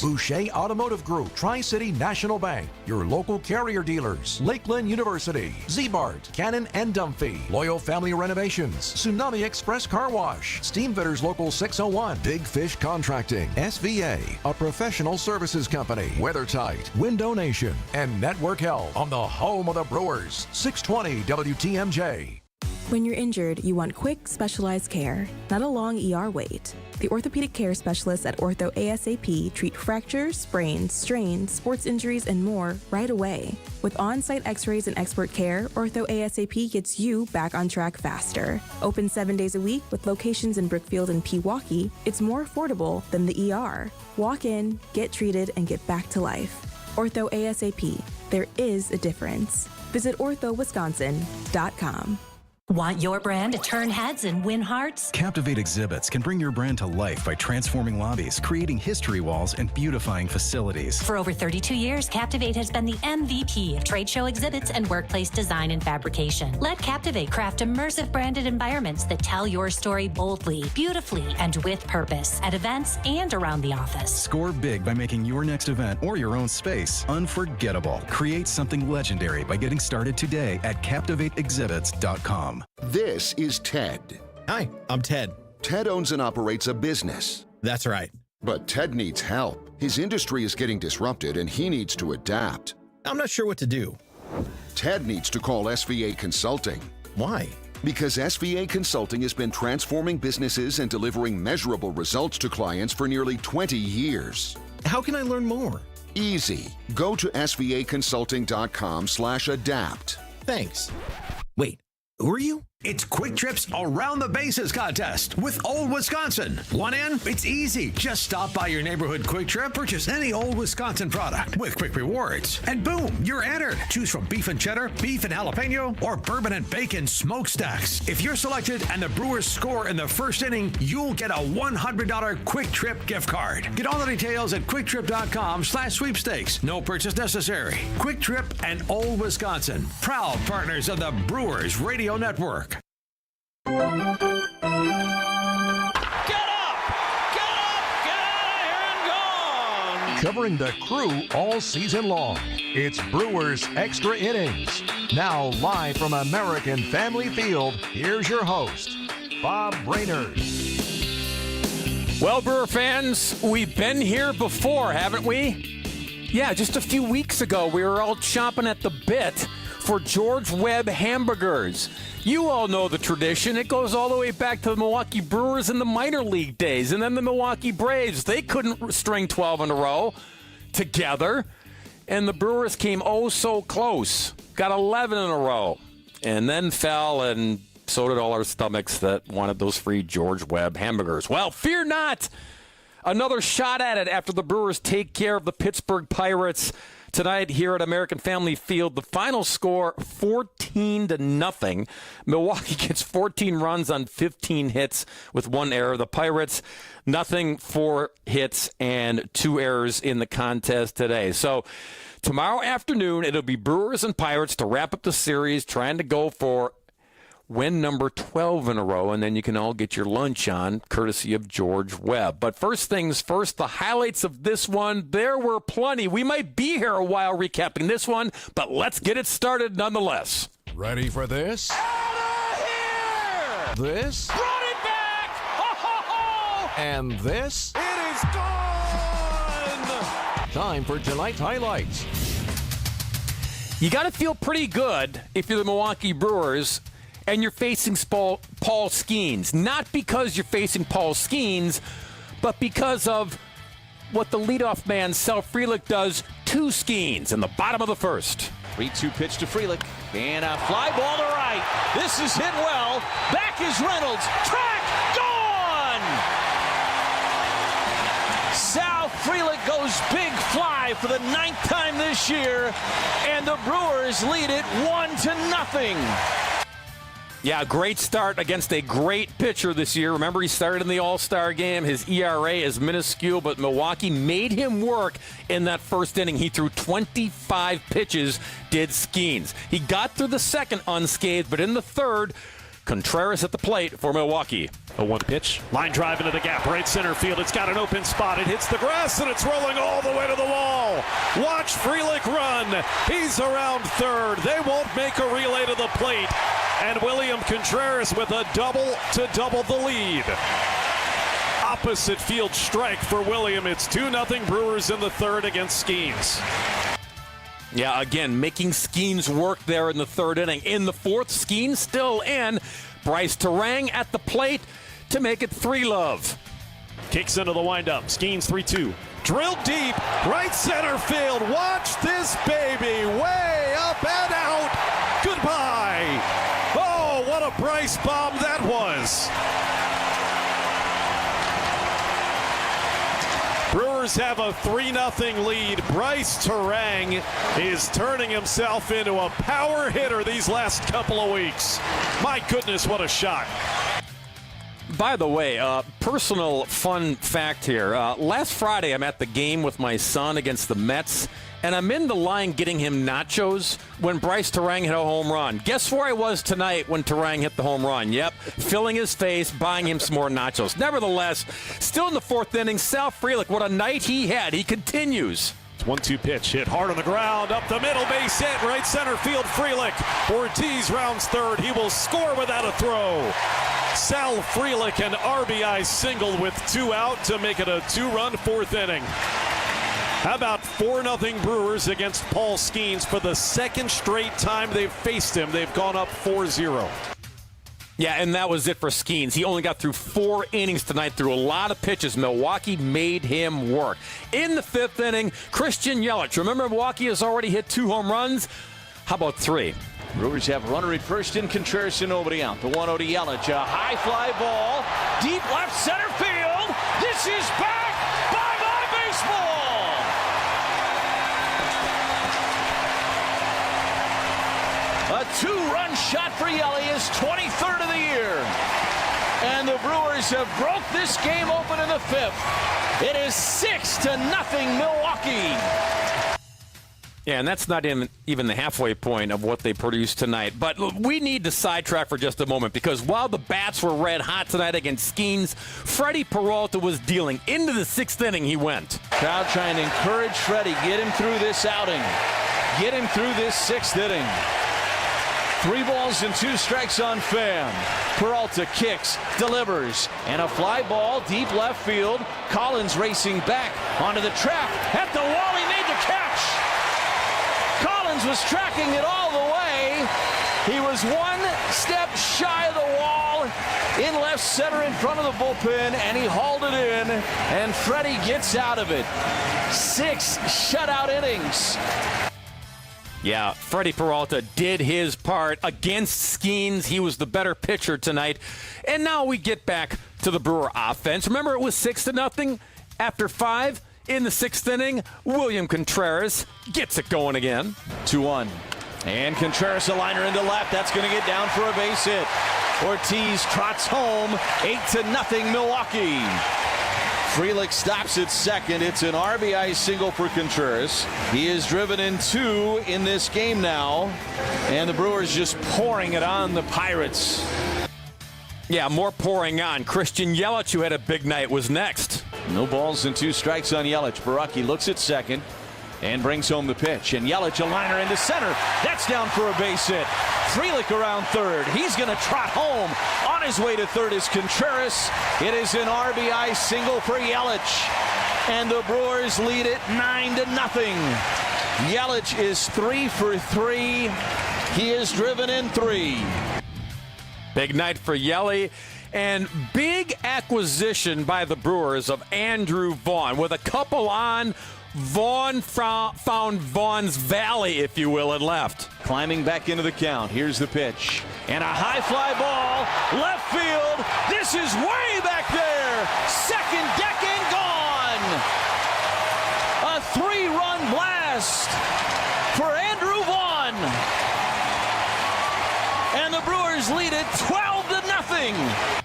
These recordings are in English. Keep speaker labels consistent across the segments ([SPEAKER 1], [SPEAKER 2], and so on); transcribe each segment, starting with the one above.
[SPEAKER 1] Innings, Boucher Automotive Group, Tri-City National Bank, your local carrier dealers, Lakeland University, Z-Mart, Cannon and Dunphy, Loyal Family Renovations, Tsunami Express Car Wash, Steamfitters Local 601, Big Fish Contracting, SVA, a professional services company, WeatherTight, Window Nation, and Network Health on the home of the Brewers, 620 WTMJ.
[SPEAKER 2] When you're injured, you want quick, specialized care, not a long ER wait. The orthopedic care specialists at OrthoASAP treat fractures, sprains, strains, sports injuries, and more right away. With on-site x-rays and expert care, OrthoASAP gets you back on track faster. Open 7 days a week with locations in Brookfield and Pewaukee, it's more affordable than the ER. Walk in, get treated, and get back to life. OrthoASAP. There is a difference. Visit orthowisconsin.com.
[SPEAKER 3] Want your brand to turn heads and win hearts?
[SPEAKER 4] Captivate exhibits can bring your brand to life by transforming lobbies, creating history walls, and beautifying facilities.
[SPEAKER 3] For over 32 years, Captivate has been the MVP of trade show exhibits and workplace design and fabrication. Let Captivate craft immersive branded environments that tell your story boldly, beautifully, and with purpose at events and around the office.
[SPEAKER 4] Score big by making your next event or your own space unforgettable. Create something legendary by getting started today at CaptivateExhibits.com.
[SPEAKER 5] This is Ted.
[SPEAKER 6] Hi, I'm Ted.
[SPEAKER 5] Ted owns and operates a business.
[SPEAKER 6] That's right.
[SPEAKER 5] But Ted needs help. His industry is getting disrupted and he needs to adapt.
[SPEAKER 6] I'm not sure what to do.
[SPEAKER 5] Ted needs to call SVA Consulting.
[SPEAKER 6] Why?
[SPEAKER 5] Because SVA Consulting has been transforming businesses and delivering measurable results to clients for nearly 20 years.
[SPEAKER 6] How can I learn more?
[SPEAKER 5] Easy. Go to svaconsulting.com/adapt.
[SPEAKER 6] Thanks. Wait, who are you?
[SPEAKER 7] It's Quick Trip's Around the Bases contest with Old Wisconsin. Want in? It's easy. Just stop by your neighborhood Quick Trip, purchase any Old Wisconsin product with quick rewards, and boom, you're entered. Choose from beef and cheddar, beef and jalapeno, or bourbon and bacon smokestacks. If you're selected and the Brewers score in the first inning, you'll get a $100 Quick Trip gift card. Get all the details at quicktrip.com/sweepstakes. No purchase necessary. Quick Trip and Old Wisconsin, proud partners of the Brewers Radio Network.
[SPEAKER 8] Get up! Get out of here and gone!
[SPEAKER 1] Covering the crew all season long, it's Brewers Extra Innings. Now live from American Family Field, here's your host, Bob Brainerd.
[SPEAKER 9] Well, Brewer fans, we've been here before, haven't we? Yeah, just a few weeks ago, we were all chomping at the bit for George Webb hamburgers. You all know the tradition. It goes all the way back to the Milwaukee Brewers in the minor league days. And then the Milwaukee Braves, they couldn't string 12 in a row together. And the Brewers came oh so close. Got 11 in a row. And then fell, and so did all our stomachs that wanted those free George Webb hamburgers. Well, fear not. Another shot at it after the Brewers take care of the Pittsburgh Pirates tonight here at American Family Field. The final score, 14-0. Milwaukee gets 14 runs on 15 hits with one error. The Pirates, nothing, 4 hits and 2 errors in the contest today. So tomorrow afternoon, it'll be Brewers and Pirates to wrap up the series, trying to go for win number 12 in a row, and then you can all get your lunch on, courtesy of George Webb. But first things first, the highlights of this one, there were plenty. We might be here a while recapping this one, but let's get it started nonetheless.
[SPEAKER 1] Ready for this?
[SPEAKER 8] Out of here!
[SPEAKER 1] This?
[SPEAKER 8] Brought it back! Ho, ho, ho!
[SPEAKER 1] And this?
[SPEAKER 8] It is gone!
[SPEAKER 1] Time for tonight's highlights.
[SPEAKER 9] You got to feel pretty good if you're the Milwaukee Brewers and you're facing Paul Skenes. Not because you're facing Paul Skenes, but because of what the leadoff man, Sal Frelick, does to Skenes in the bottom of the first.
[SPEAKER 8] 3-2 pitch to Frelick, and a fly ball to right. This is hit well. Back is Reynolds. Track, gone! Sal Frelick goes big fly for the 9th time this year, and the Brewers lead it 1-0.
[SPEAKER 9] Yeah, great start against a great pitcher this year. Remember, he started in the All-Star game. His ERA is minuscule, but Milwaukee made him work in that first inning. He threw 25 pitches, did Skenes. He got through the second unscathed, but in the third, Contreras at the plate for Milwaukee.
[SPEAKER 8] A 1 pitch. Line drive into the gap. Right center field. It's got an open spot. It hits the grass, and it's rolling all the way to the wall. Watch Frelick run. He's around third. They won't make a relay to the plate. And William Contreras with a double to double the lead. Opposite field strike for William. It's 2-0 Brewers in the third against Skenes.
[SPEAKER 9] Yeah, again, making Skenes work there in the third inning. In the fourth, Skenes still in. Bryce Terang at the plate to make it 3-love.
[SPEAKER 8] Kicks into the windup. Skenes 3-2. Drilled deep. Right center field. Watch this baby. Way up and out. Goodbye. Oh, what a Bryce bomb that was. Brewers have a 3-0 lead. Bryce Terang is turning himself into a power hitter these last couple of weeks. My goodness, what a shot.
[SPEAKER 9] By the way, personal fun fact here. Last Friday, I'm at the game with my son against the Mets, and I'm in the line getting him nachos when Bryce Terang hit a home run. Guess where I was tonight when Terang hit the home run? Yep, filling his face, buying him some more nachos. Nevertheless, still in the fourth inning, Sal Frelick, what a night he had. He continues.
[SPEAKER 8] 1-2 pitch, hit hard on the ground, up the middle, base hit, right center field, Frelick. Ortiz rounds third. He will score without a throw. Sal Frelick, an RBI single with 2 out to make it a 2-run fourth inning. How about 4-0 Brewers against Paul Skenes for the second straight time they've faced him? They've gone up 4-0.
[SPEAKER 9] Yeah, and that was it for Skenes. He only got through 4 innings tonight, through a lot of pitches. Milwaukee made him work. In the fifth inning, Christian Yelich. Remember, Milwaukee has already hit 2 home runs. How about 3?
[SPEAKER 10] Brewers have runner at first in Contreras and nobody out. The 1-0 to Yelich. A high fly ball. Deep left center field. This is back. Bye-bye baseball. A 2-run shot for Yelich, his 23rd of the year. And the Brewers have broke this game open in the fifth. It is 6-0 Milwaukee.
[SPEAKER 9] Yeah, and that's not even the halfway point of what they produced tonight. But we need to sidetrack for just a moment, because while the bats were red hot tonight against Skenes, Freddie Peralta was dealing. Into the 6th inning he went.
[SPEAKER 10] Crowd trying to encourage Freddie, get him through this outing. Get him through this 6th inning. 3 balls and 2 strikes on Pham. Peralta kicks, delivers, and a fly ball deep left field. Collins racing back onto the track. At the wall, he made the catch. Collins was tracking it all the way. He was 1 step shy of the wall in left center in front of the bullpen, and he hauled it in, and Freddie gets out of it. 6 shutout innings.
[SPEAKER 9] Yeah, Freddie Peralta did his part against Skenes. He was the better pitcher tonight. And now we get back to the Brewer offense. Remember, it was 6-0 after 5 in the 6th inning. William Contreras gets it going again.
[SPEAKER 10] 2-1. And Contreras a liner into left. That's going to get down for a base hit. Ortiz trots home. 8-0 Milwaukee. Frelick stops at second. It's an RBI single for Contreras. He has driven in 2 in this game now. And the Brewers just pouring it on the Pirates.
[SPEAKER 9] Yeah, more pouring on. Christian Yelich, who had a big night, was next.
[SPEAKER 10] No balls and 2 strikes on Yelich. Baraki looks at second and brings home the pitch. And Yelich a liner into center. That's down for a base hit. Frelick around third. He's going to trot home. On his way to third is Contreras. It is an RBI single for Yelich. And the Brewers lead it 9-0. Yelich is 3 for 3. He is driven in 3.
[SPEAKER 9] Big night for Yelich. And big acquisition by the Brewers of Andrew Vaughn. With a couple on, Vaughn found Vaughn's Valley, if you will, and left.
[SPEAKER 10] Climbing back into the count. Here's the pitch. And a high fly ball. Left field. This is way back there. Second deck and gone. A 3-run blast for Andrew Vaughn. And the Brewers lead it 12-0.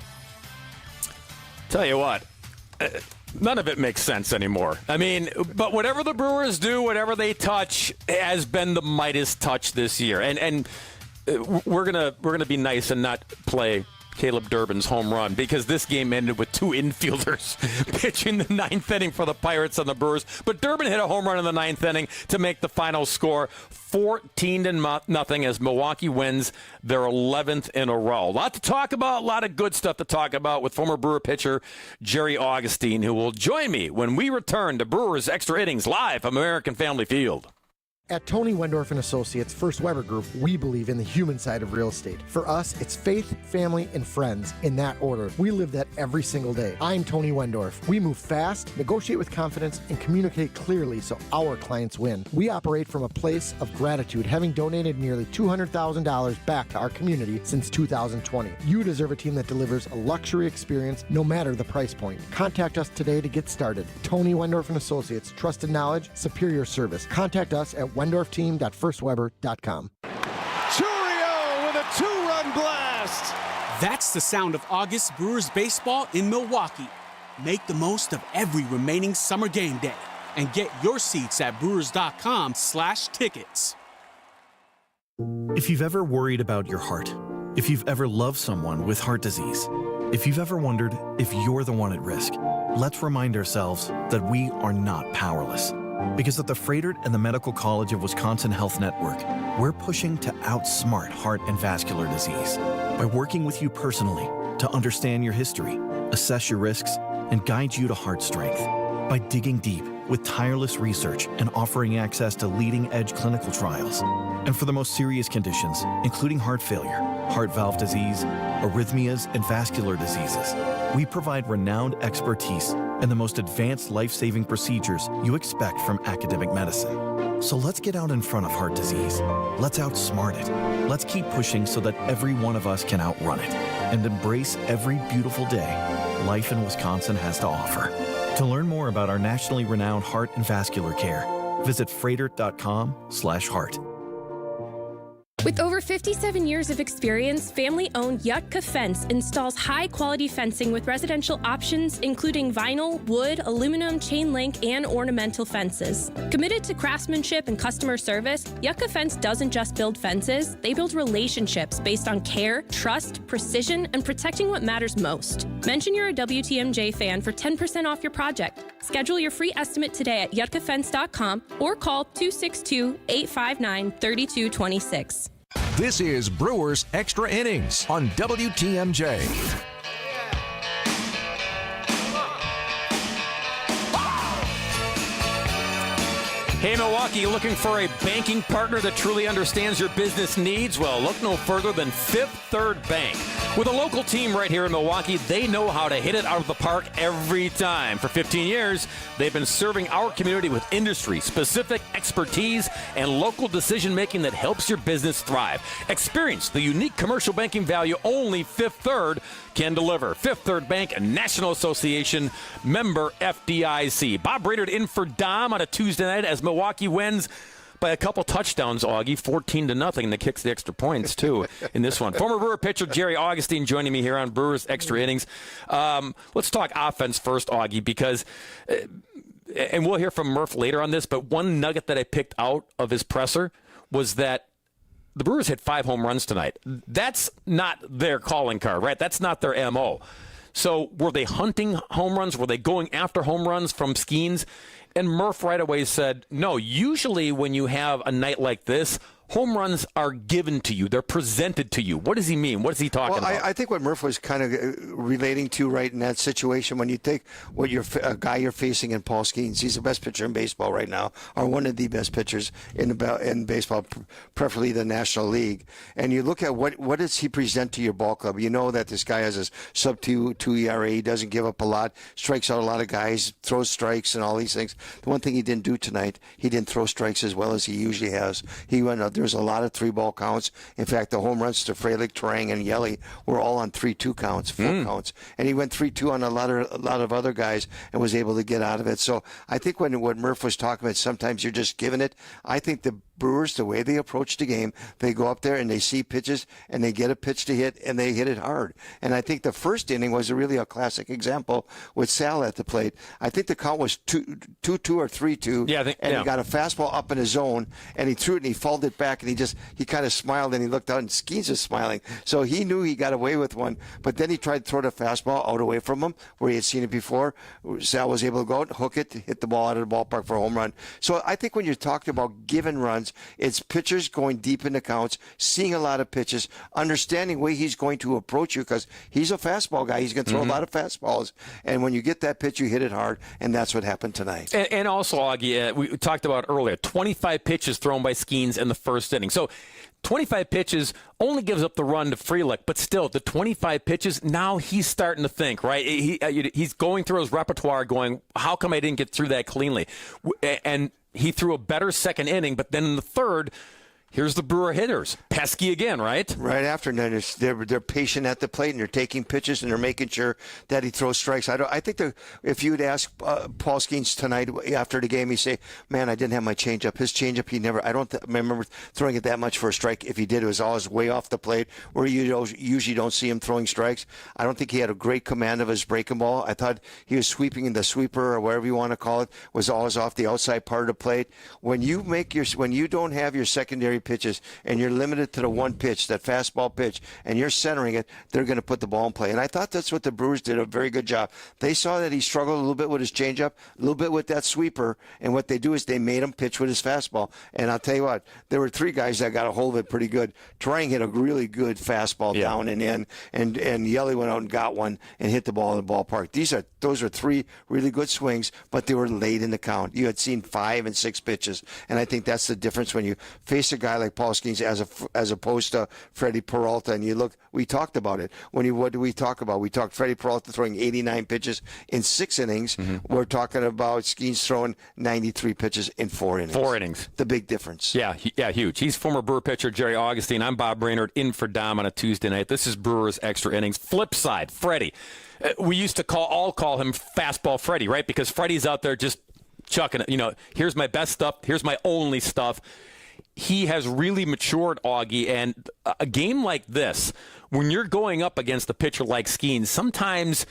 [SPEAKER 9] Tell you what. None of it makes sense anymore. I mean, but whatever the Brewers do, whatever they touch, has been the Midas touch this year. And we're gonna be nice and not play Caleb Durbin's home run, because this game ended with two infielders pitching the ninth inning for the Pirates and the Brewers. But Durbin hit a home run in the ninth inning to make the final score 14-0 as Milwaukee wins their 11th in a row. A lot to talk about, a lot of good stuff to talk about with former Brewer pitcher Jerry Augustine, who will join me when we return to Brewers Extra Innings live from American Family Field.
[SPEAKER 11] At Tony Wendorf and Associates First Weber Group, we believe in the human side of real estate. For us, it's faith, family, and friends in that order. We live that every single day. I'm Tony Wendorf. We move fast, negotiate with confidence, and communicate clearly so our clients win. We operate from a place of gratitude, having donated nearly $200,000 back to our community since 2020. You deserve a team that delivers a luxury experience no matter the price point. Contact us today to get started. Tony Wendorf and Associates, trusted knowledge, superior service. Contact us at wendorfteam.firstweber.com.
[SPEAKER 12] Churio with a two-run blast. That's the sound of August Brewers baseball in Milwaukee. Make the most of every remaining summer game day and get your seats at brewers.com/tickets.
[SPEAKER 4] If you've ever worried about your heart, if you've ever loved someone with heart disease, if you've ever wondered if you're the one at risk, let's remind ourselves that we are not powerless. Because at the Brainerd and the Medical College of Wisconsin Health Network, we're pushing to outsmart heart and vascular disease by working with you personally to understand your history, assess your risks, and guide you to heart strength. By digging deep with tireless research and offering access to leading-edge clinical trials. And for the most serious conditions, including heart failure, heart valve disease, arrhythmias, and vascular diseases, we provide renowned expertise and the most advanced life-saving procedures you expect from academic medicine. So let's get out in front of heart disease. Let's outsmart it. Let's keep pushing so that every one of us can outrun it and embrace every beautiful day life in Wisconsin has to offer. To learn more about our nationally renowned heart and vascular care, visit freighter.com/heart.
[SPEAKER 13] With over 57 years of experience, family-owned Yutka Fence installs high-quality fencing with residential options, including vinyl, wood, aluminum, chain link, and ornamental fences. Committed to craftsmanship and customer service, Yutka Fence doesn't just build fences, they build relationships based on care, trust, precision, and protecting what matters most. Mention you're a WTMJ fan for 10% off your project. Schedule your free estimate today at yutkafence.com or call 262-859-3226.
[SPEAKER 1] This is Brewers Extra Innings on WTMJ.
[SPEAKER 9] Hey, Milwaukee, looking for a banking partner that truly understands your business needs? Well, look no further than Fifth Third Bank. With a local team right here in Milwaukee, they know how to hit it out of the park every time. For 15 years, they've been serving our community with industry-specific expertise and local decision-making that helps your business thrive. Experience the unique commercial banking value only Fifth Third can deliver. Fifth Third Bank, a National Association member FDIC. Bob Brainerd in for Dom on a Tuesday night as Milwaukee wins by a couple touchdowns, Augie, 14-0. That kicks the extra points, too, in this one. Former Brewer pitcher Jerry Augustine joining me here on Brewers Extra Innings. Let's talk offense first, Augie, because, and we'll hear from Murph later on this, but one nugget that I picked out of his presser was that the Brewers hit 5 home runs tonight. That's not their calling card, right? That's not their MO. So were they hunting home runs? Were they going after home runs from Skenes? And Murph right away said, no, usually when you have a night like this, home runs are given to you. They're presented to you. What does he mean? What is he talking about?
[SPEAKER 14] I think what Murph was kind of relating to right in that situation, when you take what a guy you're facing in Paul Skenes, he's the best pitcher in baseball right now, or one of the best pitchers in baseball, preferably the National League. And you look at what does he present to your ball club? You know that this guy has a sub-2 ERA. He doesn't give up a lot, strikes out a lot of guys, throws strikes and all these things. The one thing he didn't do tonight, he didn't throw strikes as well as he usually has. He went out there. Was a lot of 3-ball counts. In fact, the home runs to Frelick, Terang, and Yelly were all on 3-2 counts, 4 counts. And he went 3-2 on a lot of other guys and was able to get out of it. So I think what Murph was talking about, sometimes you're just giving it. I think the Brewers, the way they approach the game, they go up there and they see pitches and they get a pitch to hit and they hit it hard. And I think the first inning was really a classic example with Sal at the plate. I think the count was 2-2 or 3-2.
[SPEAKER 9] Yeah,
[SPEAKER 14] He got a fastball up in his zone and he threw it and he fouled it back and he kind of smiled and he looked out and Skenes was smiling. So he knew he got away with one, but then he tried to throw the fastball out away from him where he had seen it before. Sal was able to go out, hook it, hit the ball out of the ballpark for a home run. So I think when you're talking about given runs, it's pitchers going deep in the counts, seeing a lot of pitches, understanding way he's going to approach you because he's a fastball guy. He's going to throw a lot of fastballs. And when you get that pitch, you hit it hard, and that's what happened tonight.
[SPEAKER 9] And also, Augie, we talked about earlier, 25 pitches thrown by Skenes in the first inning. So 25 pitches only gives up the run to Frelick, but still, the 25 pitches, now he's starting to think, right? He's going through his repertoire going, how come I didn't get through that cleanly? And he threw a better second inning, but then in the third, here's the Brewer hitters. Pesky again, right?
[SPEAKER 14] Right after that, they're patient at the plate and they're taking pitches and they're making sure that he throws strikes. I think if you'd ask Paul Skenes tonight after the game, he'd say, "Man, I didn't have my changeup. His changeup, he never. I don't remember throwing it that much for a strike. If he did, it was always way off the plate, where you usually don't see him throwing strikes. I don't think he had a great command of his breaking ball. I thought he was sweeping in the sweeper or whatever you want to call it was always off the outside part of the plate. When you don't have your secondary pitches and you're limited to the one pitch, that fastball pitch, and you're centering it, they're going to put the ball in play. And I thought that's what the Brewers did a very good job. They saw that he struggled a little bit with his changeup, a little bit with that sweeper, and what they do is they made him pitch with his fastball. And I'll tell you what, there were three guys that got a hold of it pretty good. Trang hit a really good fastball down and in, and Yelly went out and got one and hit the ball in the ballpark. Those are three really good swings, but they were late in the count. You had seen 5 and 6 pitches, and I think that's the difference when you face a guy like Paul Skenes as opposed to Freddie Peralta. And you look, we talked about it. What do we talk about? We talked Freddie Peralta throwing 89 pitches in 6 innings. Mm-hmm. We're talking about Skenes throwing 93 pitches in 4 innings.
[SPEAKER 9] 4 innings.
[SPEAKER 14] The big difference.
[SPEAKER 9] Yeah, huge. He's former Brewer pitcher Jerry Augustine. I'm Bob Brainerd, in for Dom on a Tuesday night. This is Brewers Extra Innings. Flip side, Freddie. We used to call him Fastball Freddie, right? Because Freddie's out there just chucking it. Here's my best stuff. Here's my only stuff. He has really matured, Augie, and a game like this, when you're going up against a pitcher like Skenes, sometimes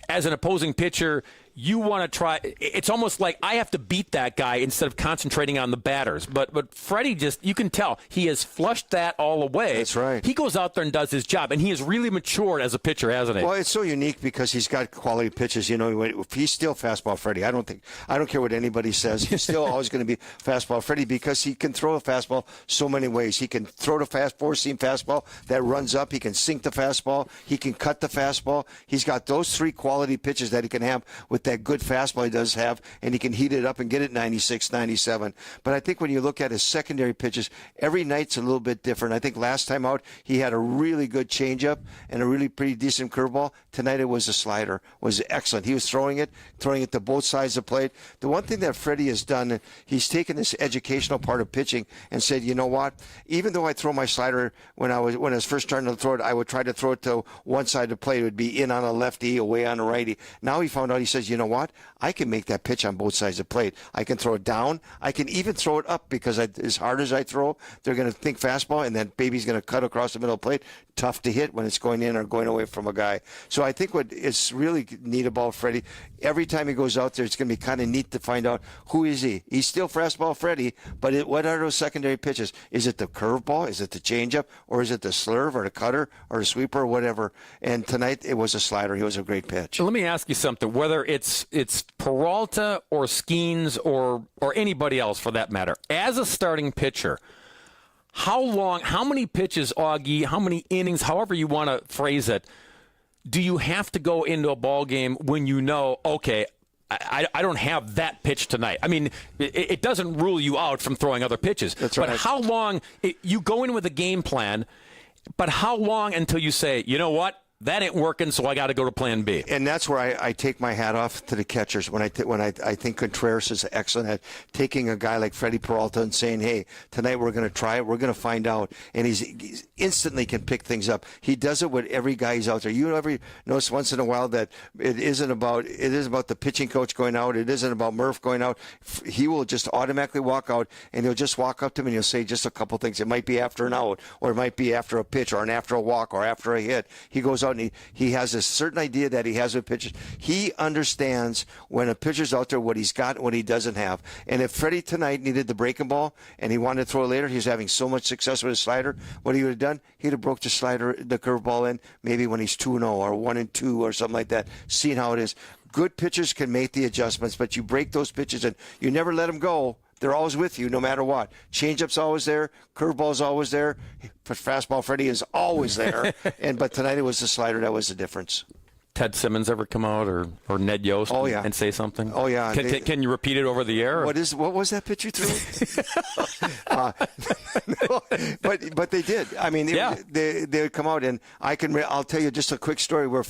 [SPEAKER 9] as an opposing pitcher, you want to try. It's almost like I have to beat that guy instead of concentrating on the batters. But Freddie you can tell he has flushed that all away.
[SPEAKER 14] That's right.
[SPEAKER 9] He goes out there and does his job, and he has really matured as a pitcher, hasn't he?
[SPEAKER 14] Well, it's so unique because he's got quality pitches. He's still Fastball Freddie. I don't care what anybody says. He's still always going to be Fastball Freddie because he can throw a fastball so many ways. He can throw the four-seam fastball that runs up. He can sink the fastball. He can cut the fastball. He's got those 3 quality pitches that he can have with that good fastball he does have, and he can heat it up and get it 96, 97. But I think when you look at his secondary pitches, every night's a little bit different. I think last time out, he had a really good changeup and a really pretty decent curveball. Tonight it was a slider. It was excellent. He was throwing it to both sides of the plate. The one thing that Freddie has done, he's taken this educational part of pitching and said, you know what, even though I throw my slider when I was first starting to throw it, I would try to throw it to one side of the plate. It would be in on a lefty, away on a righty. Now he found out, he says, you know what, I can make that pitch on both sides of the plate. I can throw it down. I can even throw it up because as hard as I throw, they're going to think fastball, and that baby's going to cut across the middle of the plate. Tough to hit when it's going in or going away from a guy. So I think what is really neat about Freddie, every time he goes out there, it's going to be kind of neat to find out who is he. He's still Fastball Freddie, but what are those secondary pitches? Is it the curveball? Is it the changeup? Or is it the slurve or the cutter or the sweeper or whatever? And tonight it was a slider. He was a great pitch.
[SPEAKER 9] So let me ask you something. Whether it's Peralta or Skenes or anybody else for that matter, as a starting pitcher, how many pitches, Augie, how many innings, however you want to phrase it, do you have to go into a ball game when you know, okay, I don't have that pitch tonight? I mean, it doesn't rule you out from throwing other pitches.
[SPEAKER 14] That's right.
[SPEAKER 9] But how long, you go in with a game plan, but how long until you say, you know what, that ain't working, so I got to go to plan B.
[SPEAKER 14] And that's where I take my hat off to the catchers when I think Contreras is excellent at taking a guy like Freddie Peralta and saying, hey, tonight we're going to try it. We're going to find out. And he's instantly can pick things up. He does it with every guy he's out there. You ever notice once in a while that it isn't about the pitching coach going out. It isn't about Murph going out. He will just automatically walk out, and he'll just walk up to him and he'll say just a couple things. It might be after an out, or it might be after a pitch, or after a walk, or after a hit. He goes out and he has a certain idea that he has with pitchers. He understands when a pitcher's out there what he's got and what he doesn't have. And if Freddie tonight needed the breaking ball and he wanted to throw it later, he was having so much success with his slider, what he would have done, he'd have broke the slider, the curveball in, maybe when he's 2-0 or 1-2 or something like that, seeing how it is. Good pitchers can make the adjustments, but you break those pitches and you never let them go. They're always with you no matter what. Changeup's always there. Curveball's always there. Fastball Freddie is always there. But tonight it was the slider that was the difference.
[SPEAKER 9] Ted Simmons ever come out or Ned Yost and say something?
[SPEAKER 14] Oh, yeah.
[SPEAKER 9] Can you repeat it over the air?
[SPEAKER 14] What was that pitch you threw? No, but they did. I mean, they would come out, and I'll tell you just a quick story where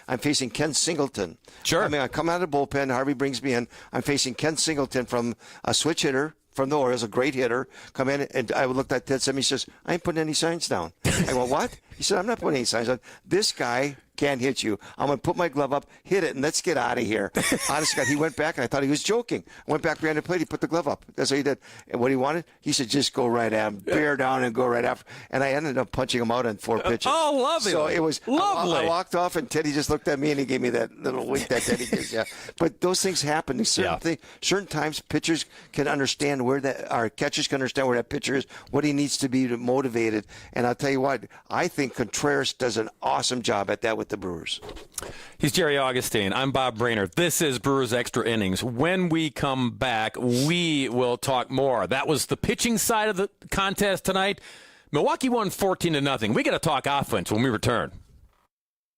[SPEAKER 14] I'm facing Ken Singleton.
[SPEAKER 9] Sure.
[SPEAKER 14] I mean, I come out of the bullpen. Harvey brings me in. I'm facing Ken Singleton from a switch hitter from the Orioles, a great hitter. Come in, and I looked at Ted Simmons. He says, I ain't putting any signs down. I go, what? He said, I'm not putting any signs down. This guy can't hit you. I'm going to put my glove up, hit it, and let's get out of here. Honest God, he went back, and I thought he was joking. I went back behind the plate. He put the glove up. That's what he did. And what he wanted, he said, just go right at him, bear down, and go right after. And I ended up punching him out on 4 pitches.
[SPEAKER 9] Oh, lovely.
[SPEAKER 14] So it was
[SPEAKER 9] lovely.
[SPEAKER 14] I walked off, and Teddy just looked at me, and he gave me that little wink that Teddy gives. Yeah. But those things happen. Certain times, pitchers can understand our catchers can understand where that pitcher is, what he needs to be motivated. And I'll tell you what, I think Contreras does an awesome job at that with the Brewers.
[SPEAKER 9] He's Jerry Augustine. I'm Bob Brainerd. This is Brewers Extra Innings. When we come back, we will talk more. That was the pitching side of the contest tonight. Milwaukee won 14-0. We got to talk offense when we return.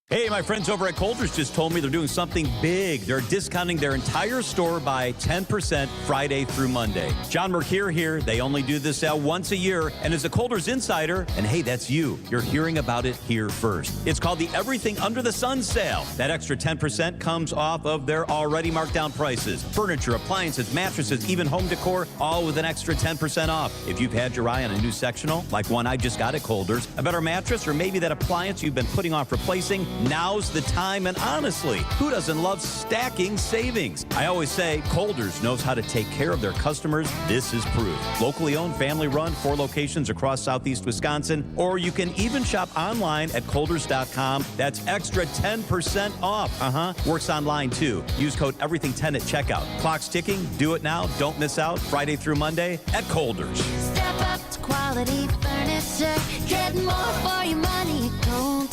[SPEAKER 15] Hey, my friends over at Colders just told me they're doing something big. They're discounting their entire store by 10% Friday through Monday. John Mercure here. They only do this sale once a year. And as a Colders insider, and hey, that's you, you're hearing about it here first. It's called the Everything Under the Sun sale. That extra 10% comes off of their already marked down prices. Furniture, appliances, mattresses, even home decor, all with an extra 10% off. If you've had your eye on a new sectional, like one I just got at Colders, a better mattress, or maybe that appliance you've been putting off replacing, now's the time, and honestly, who doesn't love stacking savings? I always say Colders knows how to take care of their customers. This is proof. Locally owned, family run, 4 locations across southeast Wisconsin, or you can even shop online at Colders.com. That's extra 10% off. Works online too. Use code EVERYTHING10 at checkout. Clock's ticking. Do it now. Don't miss out. Friday through Monday at Colders.
[SPEAKER 16] Step up to quality furniture. Get more for your money at Colders.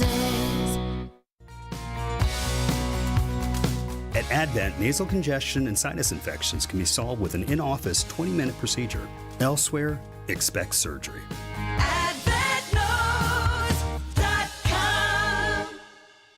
[SPEAKER 17] At Advent, nasal congestion and sinus infections can be solved with an in-office 20-minute procedure. Elsewhere, expect surgery.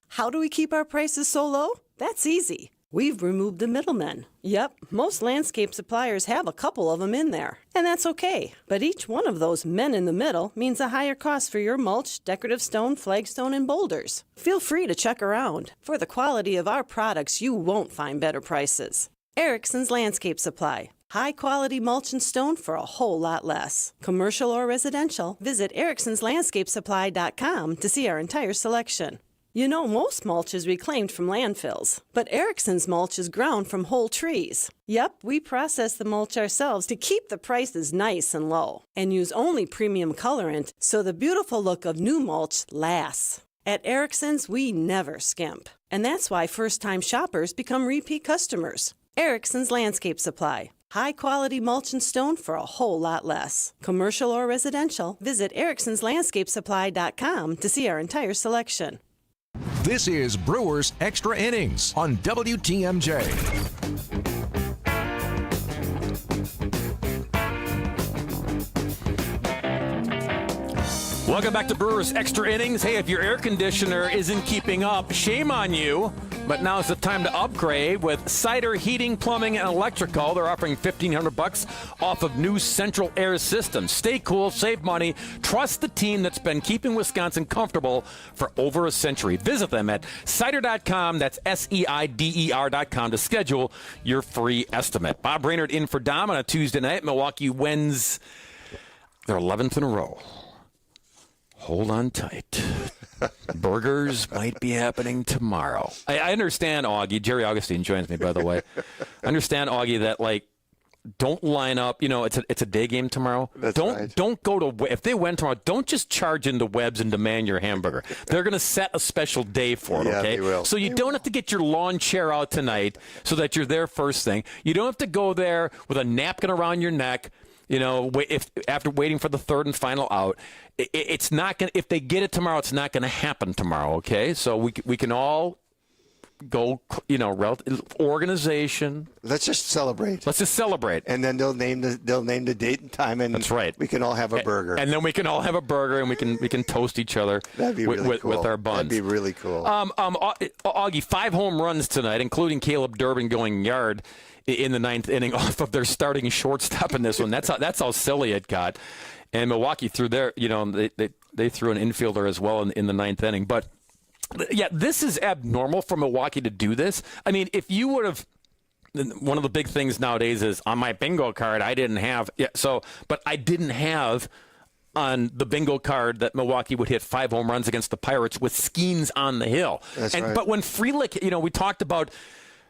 [SPEAKER 18] How do we keep our prices so low? That's easy. We've removed the middlemen. Yep, most landscape suppliers have a couple of them in there, and that's okay. But each one of those men in the middle means a higher cost for your mulch, decorative stone, flagstone, and boulders. Feel free to check around. For the quality of our products, you won't find better prices. Erickson's Landscape Supply. High-quality mulch and stone for a whole lot less. Commercial or residential, visit ericksonslandscapesupply.com to see our entire selection. You know, most mulch is reclaimed from landfills, but Erickson's mulch is ground from whole trees. Yep, we process the mulch ourselves to keep the prices nice and low, and use only premium colorant so the beautiful look of new mulch lasts. At Erickson's, we never skimp, and that's why first-time shoppers become repeat customers. Erickson's Landscape Supply. High-quality mulch and stone for a whole lot less. Commercial or residential, visit ericksonslandscapesupply.com to see our entire selection.
[SPEAKER 1] This is Brewers Extra Innings on WTMJ.
[SPEAKER 9] Welcome back to Brewers Extra Innings. Hey, if your air conditioner isn't keeping up, shame on you. But now's the time to upgrade with Cider Heating, Plumbing, and Electrical. They're offering $1,500 off of new central air systems. Stay cool, save money, trust the team that's been keeping Wisconsin comfortable for over a century. Visit them at cider.com, that's SEIDER.com, to schedule your free estimate. Bob Brainerd in for Dom on a Tuesday night. Milwaukee wins their 11th in a row. Hold on tight. Burgers might be happening tomorrow. I understand, Augie. Jerry Augustine joins me, by the way. I understand, Augie, that, don't line up. It's a day game tomorrow. Don't go to, if they win tomorrow, don't just charge into Webb's and demand your hamburger. They're going to set a special day for it, okay?
[SPEAKER 14] They will.
[SPEAKER 9] So you don't have to get your lawn chair out tonight so that you're there first thing. You don't have to go there with a napkin around your neck, after waiting for the third and final out. It's not going to, if they get it tomorrow, it's not going to happen tomorrow, okay? So we can all go, organization.
[SPEAKER 14] Let's just celebrate.
[SPEAKER 9] And
[SPEAKER 14] then they'll name the date and time, and
[SPEAKER 9] that's right.
[SPEAKER 14] We can all have a burger.
[SPEAKER 9] And then we can all have a burger, and we can toast each other.
[SPEAKER 14] That'd be really cool.
[SPEAKER 9] With our buns.
[SPEAKER 14] That'd be really cool.
[SPEAKER 9] Augie, 5 home runs tonight, including Caleb Durbin going yard in the 9th inning off of their starting shortstop in this one. That's how silly it got. And Milwaukee threw they threw an infielder as well in the 9th inning. But yeah, this is abnormal for Milwaukee to do this. I mean, if you would have, one of the big things nowadays is on my bingo card I didn't have. Yeah, but I didn't have on the bingo card that Milwaukee would hit 5 home runs against the Pirates with Skenes on the hill.
[SPEAKER 14] That's right.
[SPEAKER 9] But when Frelick, we talked about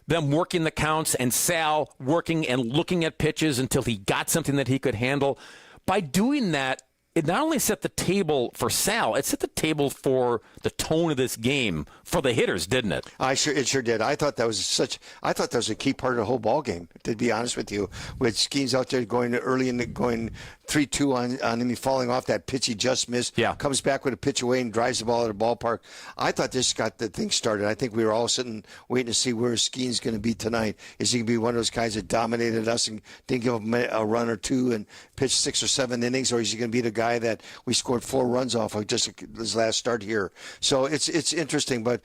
[SPEAKER 9] them working the counts and Sal working and looking at pitches until he got something that he could handle. By doing that, it not only set the table for Sal, it set the table for the tone of this game for the hitters, didn't it?
[SPEAKER 14] It sure did. I thought that was a key part of the whole ball game, to be honest with you. With Skenes out there going 3-2 on him, falling off that pitch he just missed.
[SPEAKER 9] Yeah.
[SPEAKER 14] Comes back with a pitch away and drives the ball out of the ballpark. I thought this got the thing started. I think we were all sitting waiting to see where Skenes going to be tonight. Is he going to be one of those guys that dominated us and didn't give him a run or two and pitched 6 or 7 innings, or is he going to be the guy that we scored 4 runs off of just his last start here? So it's interesting, but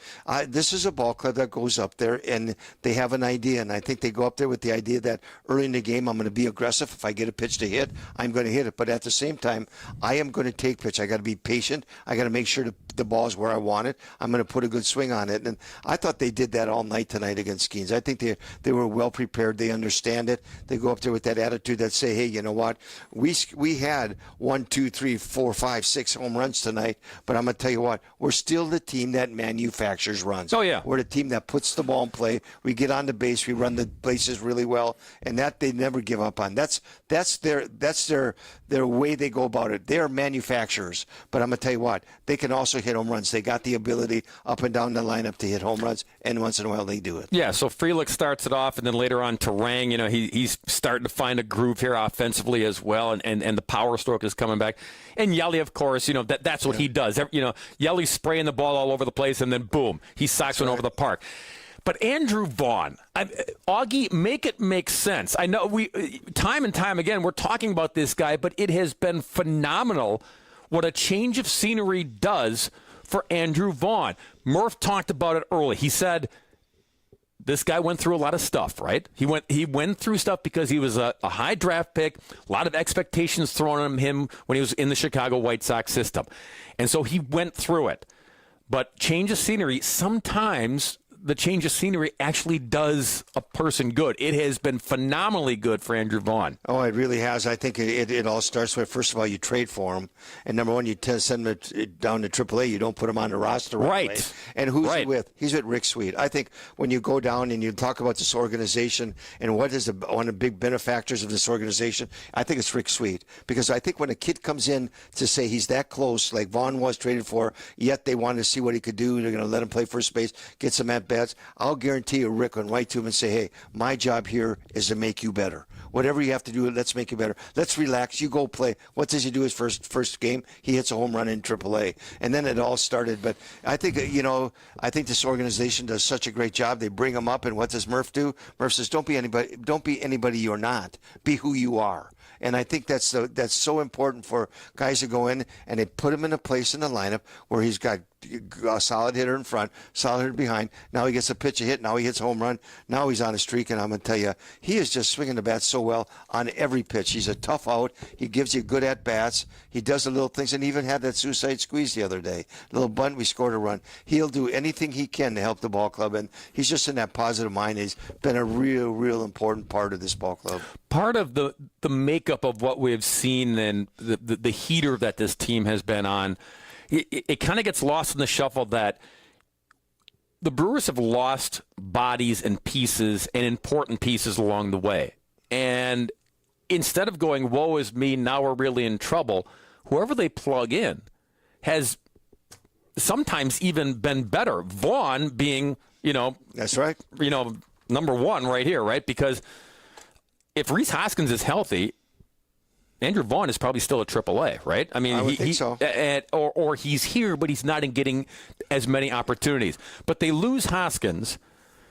[SPEAKER 14] this is a ball club that goes up there and they have an idea, and I think they go up there with the idea that early in the game I'm going to be aggressive. If I get a pitch to hit, I'm going to hit it, but at the same time I am going to take pitch. I got to be patient. I got to make sure the ball is where I want it. I'm going to put a good swing on it, and I thought they did that all night tonight against Skenes. I think they were well prepared. They understand it. They go up there with that attitude that say, hey, you know what, we had 1, 2, 3, 4, 5, 6 home runs tonight, but I'm going to tell you what, we're still the team that manufactures runs.
[SPEAKER 9] Oh, yeah.
[SPEAKER 14] We're the team that puts the ball in play. We get on the base. We run the bases really well, and that they never give up on. That's their way they go about it. They're manufacturers, but I'm going to tell you what, they can also hit home runs. They got the ability up and down the lineup to hit home runs, and once in a while they do it.
[SPEAKER 9] Yeah, so Frelick starts it off, and then later on Terang, he's starting to find a groove here offensively as well, and the power stroke is coming back. And Yelly, of course, that's what he does. Yelly's spraying the ball all over the place, and then boom, he socks one over the park. But Andrew Vaughn, Augie, make it make sense. I know we time and time again we're talking about this guy, but it has been phenomenal what a change of scenery does for Andrew Vaughn. Murph talked about it early. He said this guy went through a lot of stuff, right? He went through stuff because he was a high draft pick, a lot of expectations thrown on him when he was in the Chicago White Sox system. And so he went through it. But change of scenery, sometimes the change of scenery actually does a person good. It has been phenomenally good for Andrew Vaughn.
[SPEAKER 14] Oh, it really has. I think it all starts with, first of all, you trade for him. And number one, you send him down to AAA. You don't put him on the roster right away. And who's he with? He's with Rick Sweet. I think when you go down and you talk about this organization and what is one of the big benefactors of this organization, I think it's Rick Sweet. Because I think when a kid comes in to say he's that close, like Vaughn was traded for, yet they wanted to see what he could do, they're going to let him play first base, get some at-bats, I'll guarantee you Rick will write to him and say, hey, my job here is to make you better. Whatever you have to do, let's make you better. Let's relax. You go play. What does he do his first game? He hits a home run in AAA. And then it all started. But I think, I think this organization does such a great job. They bring him up, and what does Murph do? Murph says, don't be anybody you're not. Be who you are. And I think that's so important for guys to go in and they put him in a place in the lineup where he's got a solid hitter in front, solid hitter behind. Now he gets a pitch, a hit. Now he hits a home run. Now he's on a streak, and I'm going to tell you, he is just swinging the bat so well on every pitch. He's a tough out. He gives you good at-bats. He does the little things, and even had that suicide squeeze the other day. Little bunt, we scored a run. He'll do anything he can to help the ball club, and he's just in that positive mind. He's been a real important part of this ball club.
[SPEAKER 9] Part of the makeup of what we've seen and the heater that this team has been on, it kind of gets lost in the shuffle that the Brewers have lost bodies and pieces and important pieces along the way. And instead of going, woe is me, now we're really in trouble, whoever they plug in has sometimes even been better. Vaughn being,
[SPEAKER 14] that's right.
[SPEAKER 9] Number one right here, right? Because if Rhys Hoskins is healthy, Andrew Vaughn is probably still at AAA, right? I mean,
[SPEAKER 14] I would think so.
[SPEAKER 9] Or he's here, but he's not getting as many opportunities. But they lose Hoskins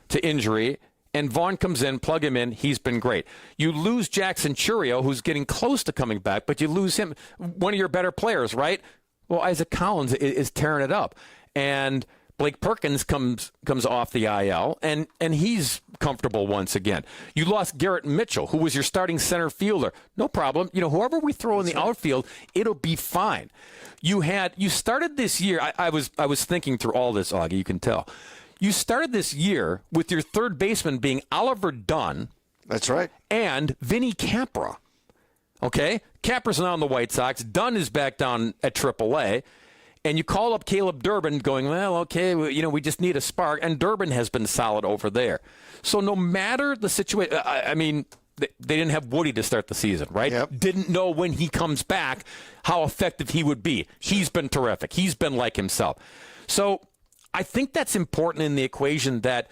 [SPEAKER 9] to injury, and Vaughn comes in, plug him in. He's been great. You lose Jackson Churio, who's getting close to coming back, but you lose him, one of your better players, right? Well, Isaac Collins is tearing it up, and Blake Perkins comes off the IL, and he's comfortable once again. You lost Garrett Mitchell, who was your starting center fielder. No problem. Whoever we throw in the outfield, it'll be fine. You started this year. I was thinking through all this, Augie. You can tell. You started this year with your third baseman being Oliver Dunn.
[SPEAKER 14] That's right.
[SPEAKER 9] And Vinny Capra. Okay, Capra's now on the White Sox. Dunn is back down at AAA. And you call up Caleb Durbin going, well, okay, we just need a spark. And Durbin has been solid over there. So no matter the situation, I mean, they didn't have Woody to start the season, right?
[SPEAKER 14] Yep.
[SPEAKER 9] Didn't know when he comes back how effective he would be. He's been terrific. He's been like himself. So I think that's important in the equation, that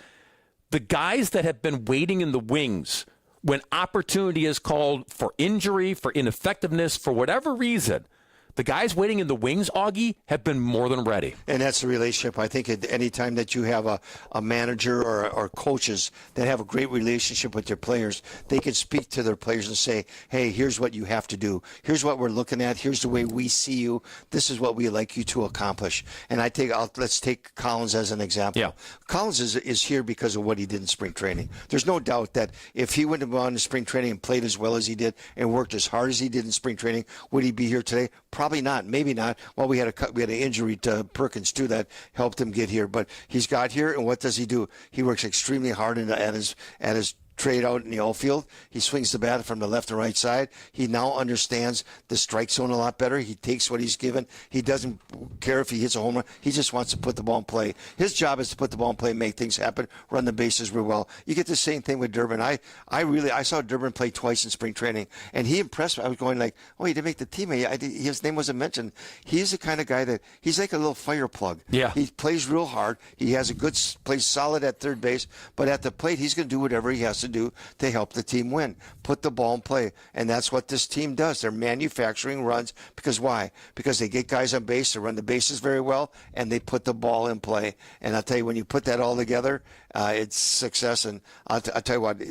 [SPEAKER 9] the guys that have been waiting in the wings when opportunity is called for injury, for ineffectiveness, for whatever reason, the guys waiting in the wings, Augie, have been more than ready.
[SPEAKER 14] And that's the relationship. I think at any time that you have a manager or coaches that have a great relationship with their players, they can speak to their players and say, hey, here's what you have to do. Here's what we're looking at. Here's the way we see you. This is what we'd like you to accomplish. And let's take Collins as an example.
[SPEAKER 9] Yeah.
[SPEAKER 14] Collins is here because of what he did in spring training. There's no doubt that if he wouldn't have gone to spring training and played as well as he did and worked as hard as he did in spring training, would he be here today? Probably not. Maybe not. Well, we had an injury to Perkins too that helped him get here, but he's got here, and what does he do? He works extremely hard at his trade out in the outfield. He swings the bat from the left and right side. He now understands the strike zone a lot better. He takes what he's given. He doesn't care if he hits a home run. He just wants to put the ball in play. His job is to put the ball in play, make things happen, run the bases real well. You get the same thing with Durbin. I saw Durbin play twice in spring training, and he impressed me. I was going like, oh, he didn't make the team. His name wasn't mentioned. He's the kind of guy that he's like a little fire plug.
[SPEAKER 9] Yeah.
[SPEAKER 14] He plays real hard. He has a good plays solid at third base, but at the plate, he's going to do whatever he has to do to help the team win. Put the ball in play. And that's what this team does. They're manufacturing runs. Because why? Because they get guys on base, they run the bases very well, and they put the ball in play. And I'll tell you, when you put that all together, it's success. And I'll tell you what,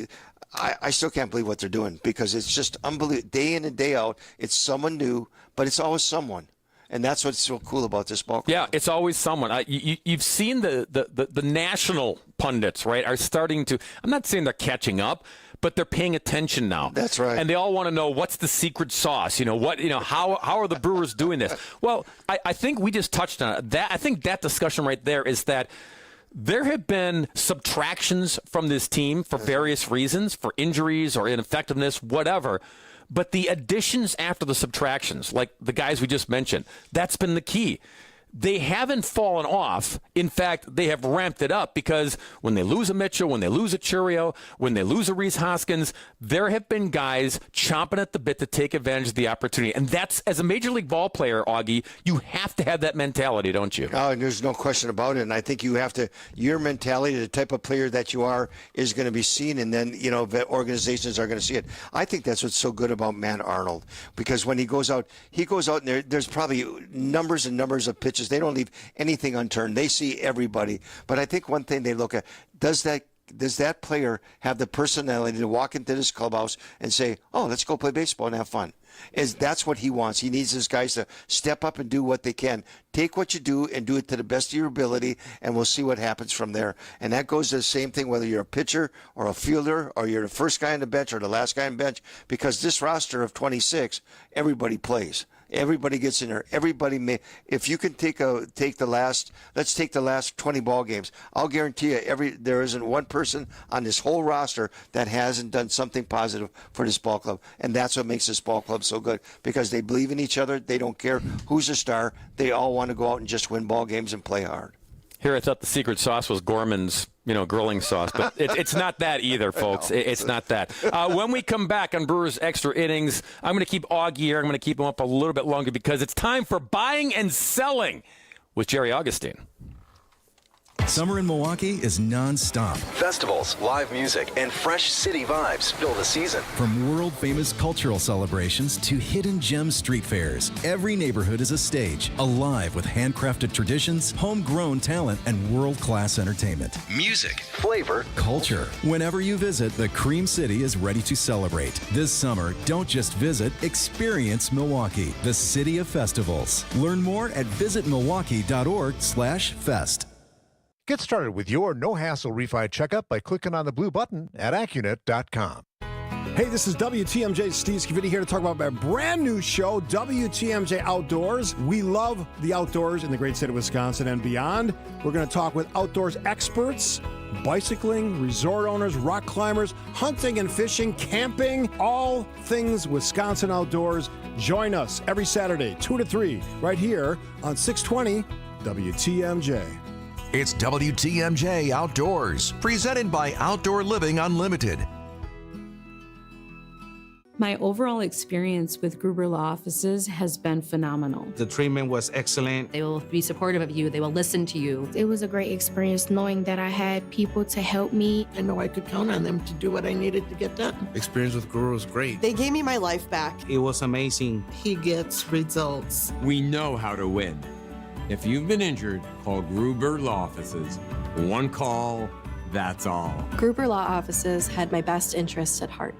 [SPEAKER 14] I still can't believe what they're doing, because it's just unbelievable. Day in and day out, it's someone new, but it's always someone. And that's what's so cool about this ball club.
[SPEAKER 9] Yeah, it's always someone. You've seen the national pundits, right, are starting to, I'm not saying they're catching up, but they're paying attention now.
[SPEAKER 14] That's right.
[SPEAKER 9] And they all want to know, what's the secret sauce? How are the Brewers doing this? Well, I think we just touched on it. I think that discussion right there is that there have been subtractions from this team for various reasons, for injuries or ineffectiveness, whatever. But the additions after the subtractions, like the guys we just mentioned, that's been the key. They haven't fallen off. In fact, they have ramped it up, because when they lose a Mitchell, when they lose a Churio, when they lose a Rhys Hoskins, there have been guys chomping at the bit to take advantage of the opportunity. And that's, as a Major League ball player, Augie, you have to have that mentality, don't you?
[SPEAKER 14] Oh, and there's no question about it. And I think you have to, your mentality, the type of player that you are, is going to be seen, and then, organizations are going to see it. I think that's what's so good about Matt Arnold, because when he goes out and there's probably numbers and numbers of pitches. They don't leave anything unturned. They see everybody. But I think one thing they look at, does that player have the personality to walk into this clubhouse and say, oh, let's go play baseball and have fun? That's what he wants. He needs his guys to step up and do what they can. Take what you do and do it to the best of your ability, and we'll see what happens from there. And that goes to the same thing whether you're a pitcher or a fielder or you're the first guy on the bench or the last guy on the bench, because this roster of 26, everybody plays. Everybody gets in there. Everybody may. If you can let's take the last 20 ball games. I'll guarantee you, there isn't one person on this whole roster that hasn't done something positive for this ball club, and that's what makes this ball club so good, because they believe in each other. They don't care who's a star. They all want to go out and just win ball games and play hard.
[SPEAKER 9] Here, I thought the secret sauce was Gorman's, grilling sauce, but it's not that either, folks. It's not that. When we come back on Brewers Extra Innings, I'm going to keep Augie here. I'm going to keep him up a little bit longer because it's time for Buying and Selling with Jerry Augustine.
[SPEAKER 19] Summer in Milwaukee is non-stop.
[SPEAKER 20] Festivals, live music, and fresh city vibes fill the season.
[SPEAKER 19] From world-famous cultural celebrations to hidden gem street fairs, every neighborhood is a stage, alive with handcrafted traditions, homegrown talent, and world-class entertainment.
[SPEAKER 20] Music, flavor,
[SPEAKER 19] culture. Whenever you visit, the Cream City is ready to celebrate. This summer, don't just visit, experience Milwaukee, the city of festivals. Learn more at visitmilwaukee.org/fest.
[SPEAKER 21] Get started with your no-hassle refi checkup by clicking on the blue button at Accunet.com.
[SPEAKER 22] Hey, this is WTMJ Steve Scavidi here to talk about my brand new show, WTMJ Outdoors. We love the outdoors in the great state of Wisconsin and beyond. We're going to talk with outdoors experts, bicycling, resort owners, rock climbers, hunting and fishing, camping, all things Wisconsin outdoors. Join us every Saturday, 2 to 3, right here on 620 WTMJ.
[SPEAKER 1] It's WTMJ Outdoors, presented by Outdoor Living Unlimited.
[SPEAKER 23] My overall experience with Gruber Law Offices has been phenomenal.
[SPEAKER 24] The treatment was excellent.
[SPEAKER 25] They will be supportive of you. They will listen to you.
[SPEAKER 26] It was a great experience knowing that I had people to help me.
[SPEAKER 27] I know I could count on them to do what I needed to get done.
[SPEAKER 24] Experience with Gruber was great.
[SPEAKER 28] They gave me my life back.
[SPEAKER 24] It was amazing.
[SPEAKER 27] He gets results.
[SPEAKER 29] We know how to win. If you've been injured, call Gruber Law Offices. One call, that's all.
[SPEAKER 30] Gruber Law Offices had my best interests at heart.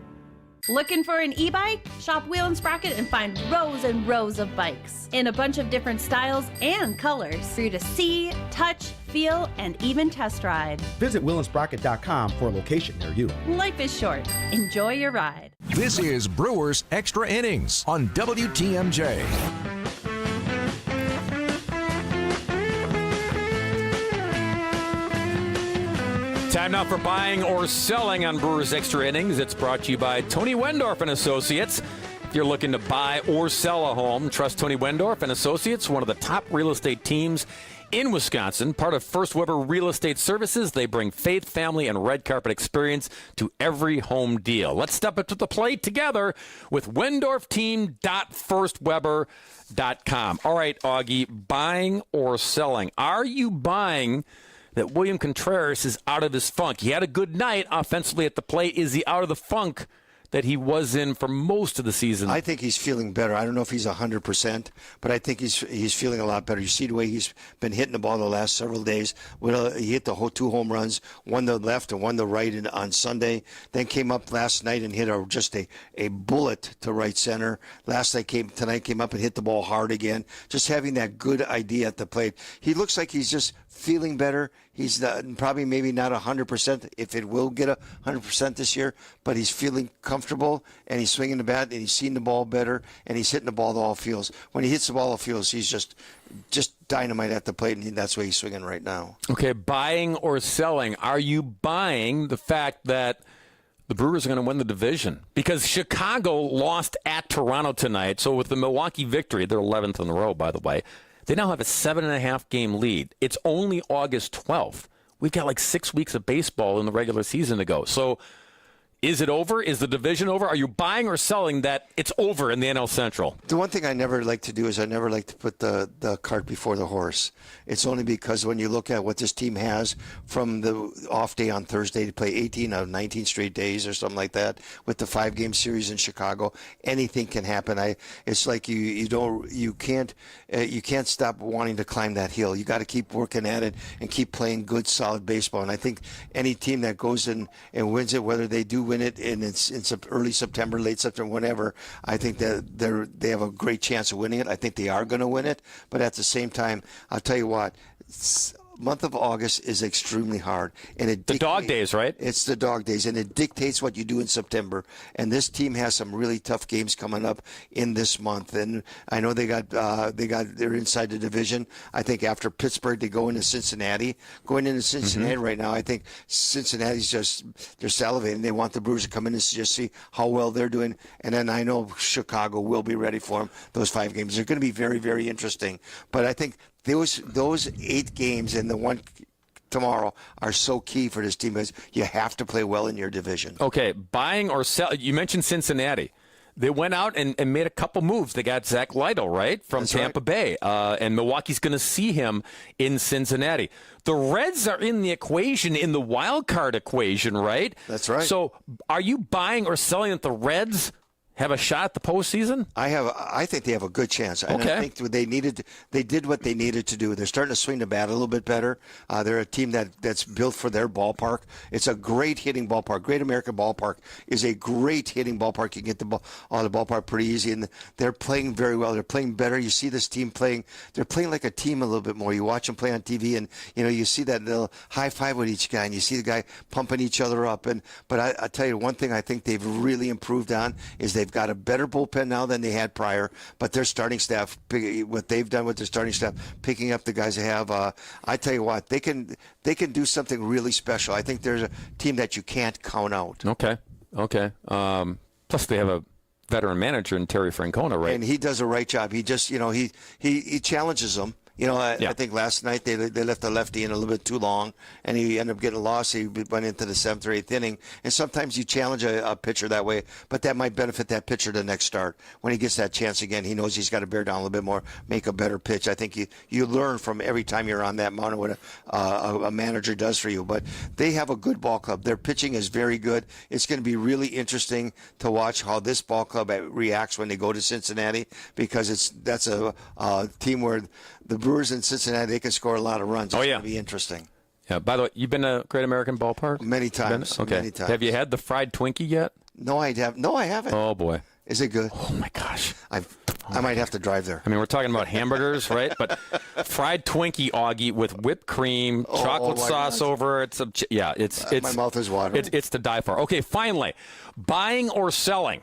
[SPEAKER 31] Looking for an e-bike? Shop Wheel and Sprocket and find rows and rows of bikes in a bunch of different styles and colors for you to see, touch, feel, and even test ride.
[SPEAKER 32] Visit wheelandsprocket.com for a location near you.
[SPEAKER 31] Life is short. Enjoy your ride.
[SPEAKER 1] This is Brewers Extra Innings on WTMJ.
[SPEAKER 9] Time now for Buying or Selling on Brewers Extra Innings. It's brought to you by Tony Wendorf and Associates. If you're looking to buy or sell a home, trust Tony Wendorf and Associates, one of the top real estate teams in Wisconsin. Part of First Weber Real Estate Services, they bring faith, family, and red carpet experience to every home deal. Let's step up to the plate together with WendorfTeam.firstweber.com. All right, Augie, buying or selling? Are you buying that William Contreras is out of his funk? He had a good night offensively at the plate. Is he out of the funk that he was in for most of the season?
[SPEAKER 14] I think he's feeling better. I don't know if he's 100%, but I think he's feeling a lot better. You see the way he's been hitting the ball the last several days. He hit the whole 2 home runs, one to the left and one to the right on Sunday. Then came up last night and hit just a bullet to right center. Tonight came up and hit the ball hard again. Just having that good idea at the plate. He looks like he's just feeling better. He's probably maybe not 100% if it will get 100% this year, but he's feeling comfortable and he's swinging the bat and he's seeing the ball better and he's hitting the ball to all fields. When he hits the ball to fields, he's just dynamite at the plate, and that's where he's swinging right now.
[SPEAKER 9] Okay, buying or selling? Are you buying the fact that the Brewers are going to win the division? Because Chicago lost at Toronto tonight, so with the Milwaukee victory, they're 11th in a row, by the way, they now have a 7.5 game lead. It's only August 12th. We've got like 6 weeks of baseball in the regular season to go. So is it over? Is the division over? Are you buying or selling that it's over in the NL Central?
[SPEAKER 14] The one thing I never like to do is I never like to put the cart before the horse. It's only because when you look at what this team has from the off day on Thursday to play 18 out of 19 straight days or something like that with the 5-game series in Chicago, anything can happen. It's like you can't stop wanting to climb that hill. You got to keep working at it and keep playing good, solid baseball. And I think any team that goes in and wins it, whether they do win it in early September, late September, whenever, I think that they have a great chance of winning it. I think they are going to win it. But at the same time, I'll tell you what, month of August is extremely hard, and the
[SPEAKER 9] dog days, right?
[SPEAKER 14] It's the dog days, and it dictates what you do in September. And this team has some really tough games coming up in this month. And I know they're inside the division. I think after Pittsburgh, they go into Cincinnati. Going into Cincinnati right now, I think Cincinnati's they're salivating. They want the Brewers to come in and just see how well they're doing. And then I know Chicago will be ready for them. Those 5 games, they're going to be very, very interesting. But I think those 8 games and the one tomorrow are so key for this team because you have to play well in your division.
[SPEAKER 9] Okay, buying or sell. You mentioned Cincinnati. They went out and made a couple moves. They got Zach Lytle, right, from Tampa Bay. And Milwaukee's going to see him in Cincinnati. The Reds are in the equation, in the wild card equation, right?
[SPEAKER 14] That's right.
[SPEAKER 9] So are you buying or selling that the Reds have a shot at the postseason?
[SPEAKER 14] I think they have a good chance. And
[SPEAKER 9] okay.
[SPEAKER 14] I think they did what they needed to do. They're starting to swing the bat a little bit better. They're a team that's built for their ballpark. It's a great hitting ballpark. Great American Ballpark is a great hitting ballpark. You can get the ball on the ballpark pretty easy, and they're playing very well. They're playing better. You see this team playing. They're playing like a team a little bit more. You watch them play on TV, and you see that little high five with each guy, and you see the guy pumping each other up. But I tell you one thing I think they've really improved on is they've got a better bullpen now than they had prior, but their starting staff, what they've done with their starting staff, picking up the guys they have, I tell you what, they can do something really special. I think there's a team that you can't count out.
[SPEAKER 9] Okay. Plus they have a veteran manager in Terry Francona, right?
[SPEAKER 14] And he does a right job. He just, he challenges them. I think last night they left the lefty in a little bit too long, and he ended up getting lost. He went into the 7th or 8th inning. And sometimes you challenge a pitcher that way, but that might benefit that pitcher the next start. When he gets that chance again, he knows he's got to bear down a little bit more, make a better pitch. I think you learn from every time you're on that mound what a manager does for you. But they have a good ball club. Their pitching is very good. It's going to be really interesting to watch how this ball club reacts when they go to Cincinnati, because that's a team where the Brewers in Cincinnati, they can score a lot of runs. It's going to be interesting.
[SPEAKER 9] Yeah. By the way, you've been to Great American Ballpark?
[SPEAKER 14] Many times.
[SPEAKER 9] Okay.
[SPEAKER 14] Many times.
[SPEAKER 9] Have you had the fried Twinkie yet?
[SPEAKER 14] No, I haven't.
[SPEAKER 9] Oh, boy.
[SPEAKER 14] Is it good?
[SPEAKER 9] Oh, my gosh.
[SPEAKER 14] I might have to drive there.
[SPEAKER 9] I mean, we're talking about hamburgers, right? But fried Twinkie, Augie, with whipped cream, chocolate sauce over it. It's
[SPEAKER 14] my mouth is watering.
[SPEAKER 9] It's to die for. Okay, finally, buying or selling.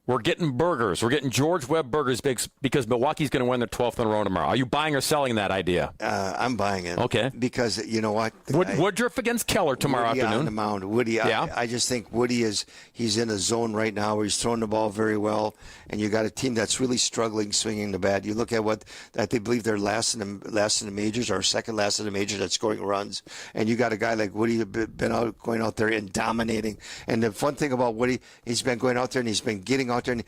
[SPEAKER 9] We're getting burgers. We're getting George Webb burgers because Milwaukee's going to win their 12th in a row tomorrow. Are you buying or selling that idea?
[SPEAKER 14] I'm buying it.
[SPEAKER 9] Okay.
[SPEAKER 14] Because you know what?
[SPEAKER 9] Woodruff against Keller tomorrow afternoon.
[SPEAKER 14] On the mound. Woody, I just think Woody he's in a zone right now where he's throwing the ball very well, and you got a team that's really struggling swinging the bat. You look at they believe they're last in the majors or second last in the majors at scoring runs, and you got a guy like Woody going out there and dominating. And the fun thing about Woody, he's been going out there and he's been getting out there, and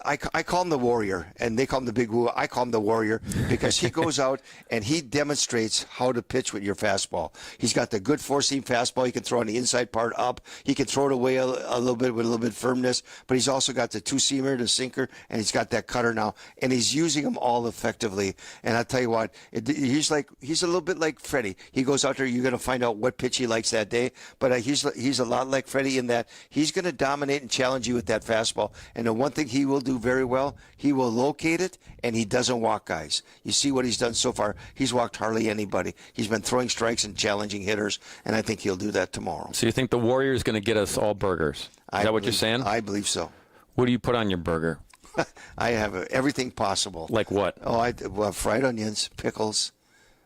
[SPEAKER 14] I call him the Warrior, and they call him the Big Woo. I call him the Warrior because he goes out and he demonstrates how to pitch with your fastball. He's got the good four-seam fastball. He can throw on the inside part up. He can throw it away a little bit with a little bit of firmness, but he's also got the two-seamer, the sinker, and he's got that cutter now, and he's using them all effectively. And I tell you what, he's a little bit like Freddie. He goes out there, you're going to find out what pitch he likes that day, but he's a lot like Freddie in that he's going to dominate and challenge you with that fastball. And the one thing he will do very well, he will locate it, and he doesn't walk guys. You see what he's done so far. He's walked hardly anybody. He's been throwing strikes and challenging hitters, and I think he'll do that tomorrow.
[SPEAKER 9] So you think the Warrior is going to get us all burgers? Is that what you're saying?
[SPEAKER 14] I believe so.
[SPEAKER 9] What do you put on your burger?
[SPEAKER 14] I have everything possible.
[SPEAKER 9] Like what?
[SPEAKER 14] Fried onions, pickles,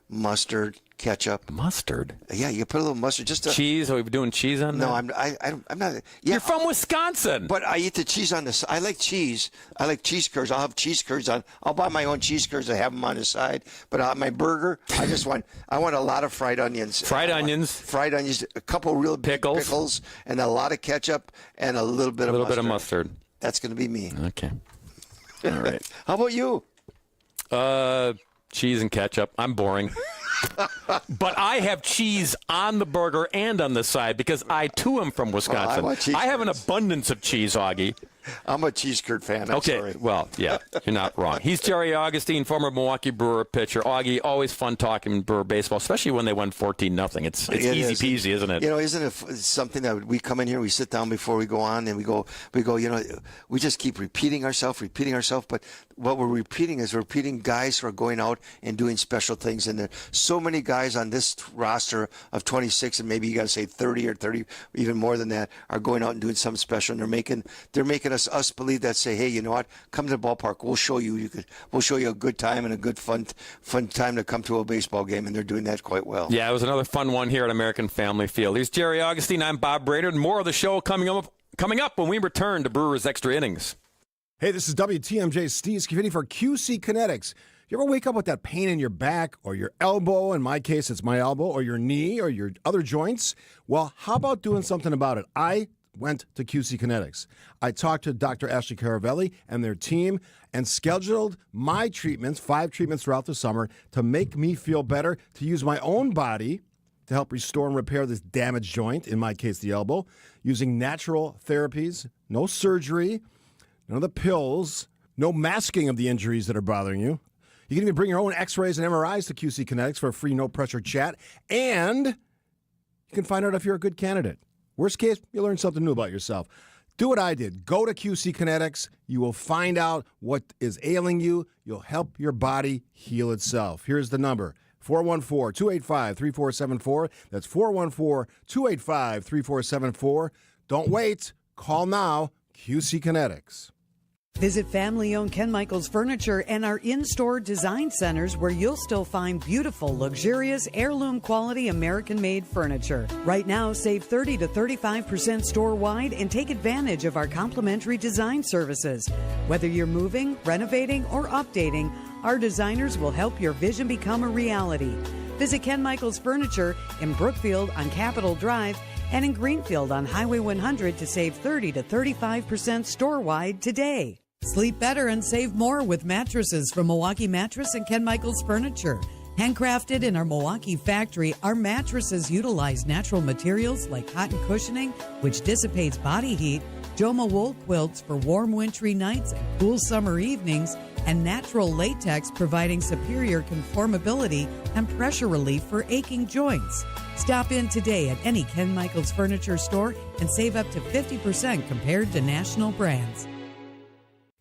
[SPEAKER 14] mustard, ketchup.
[SPEAKER 9] Mustard?
[SPEAKER 14] Yeah, you put a little mustard.
[SPEAKER 9] Cheese? Are we doing cheese on that?
[SPEAKER 14] No, I'm not. Yeah,
[SPEAKER 9] you're from Wisconsin.
[SPEAKER 14] But I eat the cheese on this. I like cheese. I like cheese curds. I'll have cheese curds on. I'll buy my own cheese curds. I have them on the side. But on my burger, I want a lot of fried onions.
[SPEAKER 9] Fried onions,
[SPEAKER 14] a couple real big pickles, and a lot of ketchup, and a little bit of
[SPEAKER 9] mustard.
[SPEAKER 14] That's going to be me.
[SPEAKER 9] Okay. All right.
[SPEAKER 14] How about you?
[SPEAKER 9] Cheese and ketchup. I'm boring. But I have cheese on the burger and on the side because I, too, am from Wisconsin.
[SPEAKER 14] I
[SPEAKER 9] have an abundance of cheese, Augie.
[SPEAKER 14] I'm a cheese curd fan. I'm sorry.
[SPEAKER 9] Well, yeah, you're not wrong. He's Jerry Augustine, former Milwaukee Brewer pitcher. Augie, always fun talking Brewer baseball, especially when they won 14-0. It's easy peasy, isn't it?
[SPEAKER 14] Isn't it something that we come in here, we sit down before we go on, and we go, we just keep repeating ourselves, but what we're repeating is we're repeating guys who are going out and doing special things. And there's so many guys on this roster of 26, and maybe you got to say 30 or 30, even more than that, are going out and doing something special. And they're making us believe that, say, hey, you know what? Come to the ballpark. We'll show you. We'll show you a good time and a good fun time to come to a baseball game. And they're doing that quite well.
[SPEAKER 9] Yeah, it was another fun one here at American Family Field. Here's Jerry Augustine. I'm Bob Brainerd. More of the show coming up when we return to Brewers Extra Innings.
[SPEAKER 22] Hey, this is WTMJ Steve Skenes for QC Kinetics. You ever wake up with that pain in your back or your elbow? In my case, it's my elbow, or your knee or your other joints. Well, how about doing something about it? I went to QC Kinetics. I talked to Dr. Ashley Caravelli and their team and scheduled my treatments, 5 treatments throughout the summer, to make me feel better, to use my own body to help restore and repair this damaged joint, in my case, the elbow, using natural therapies, no surgery, none of the pills, no masking of the injuries that are bothering you. You can even bring your own x-rays and MRIs to QC Kinetics for a free no-pressure chat, and you can find out if you're a good candidate. Worst case, you'll learn something new about yourself. Do what I did. Go to QC Kinetics. You will find out what is ailing you. You'll help your body heal itself. Here's the number, 414-285-3474. That's 414-285-3474. Don't wait. Call now. QC Kinetics.
[SPEAKER 2] Visit family-owned Ken Michaels Furniture and our in-store design centers, where you'll still find beautiful, luxurious, heirloom-quality American-made furniture. Right now, save 30 to 35% store-wide and take advantage of our complimentary design services. Whether you're moving, renovating, or updating, our designers will help your vision become a reality. Visit Ken Michaels Furniture in Brookfield on Capitol Drive and in Greenfield on Highway 100 to save 30 to 35% store-wide today. Sleep better and save more with mattresses from Milwaukee Mattress and Ken Michaels Furniture. Handcrafted in our Milwaukee factory, our mattresses utilize natural materials like cotton cushioning, which dissipates body heat, Joma wool quilts for warm wintry nights and cool summer evenings, and natural latex providing superior conformability and pressure relief for aching joints. Stop in today at any Ken Michaels Furniture store and save up to 50% compared to national brands.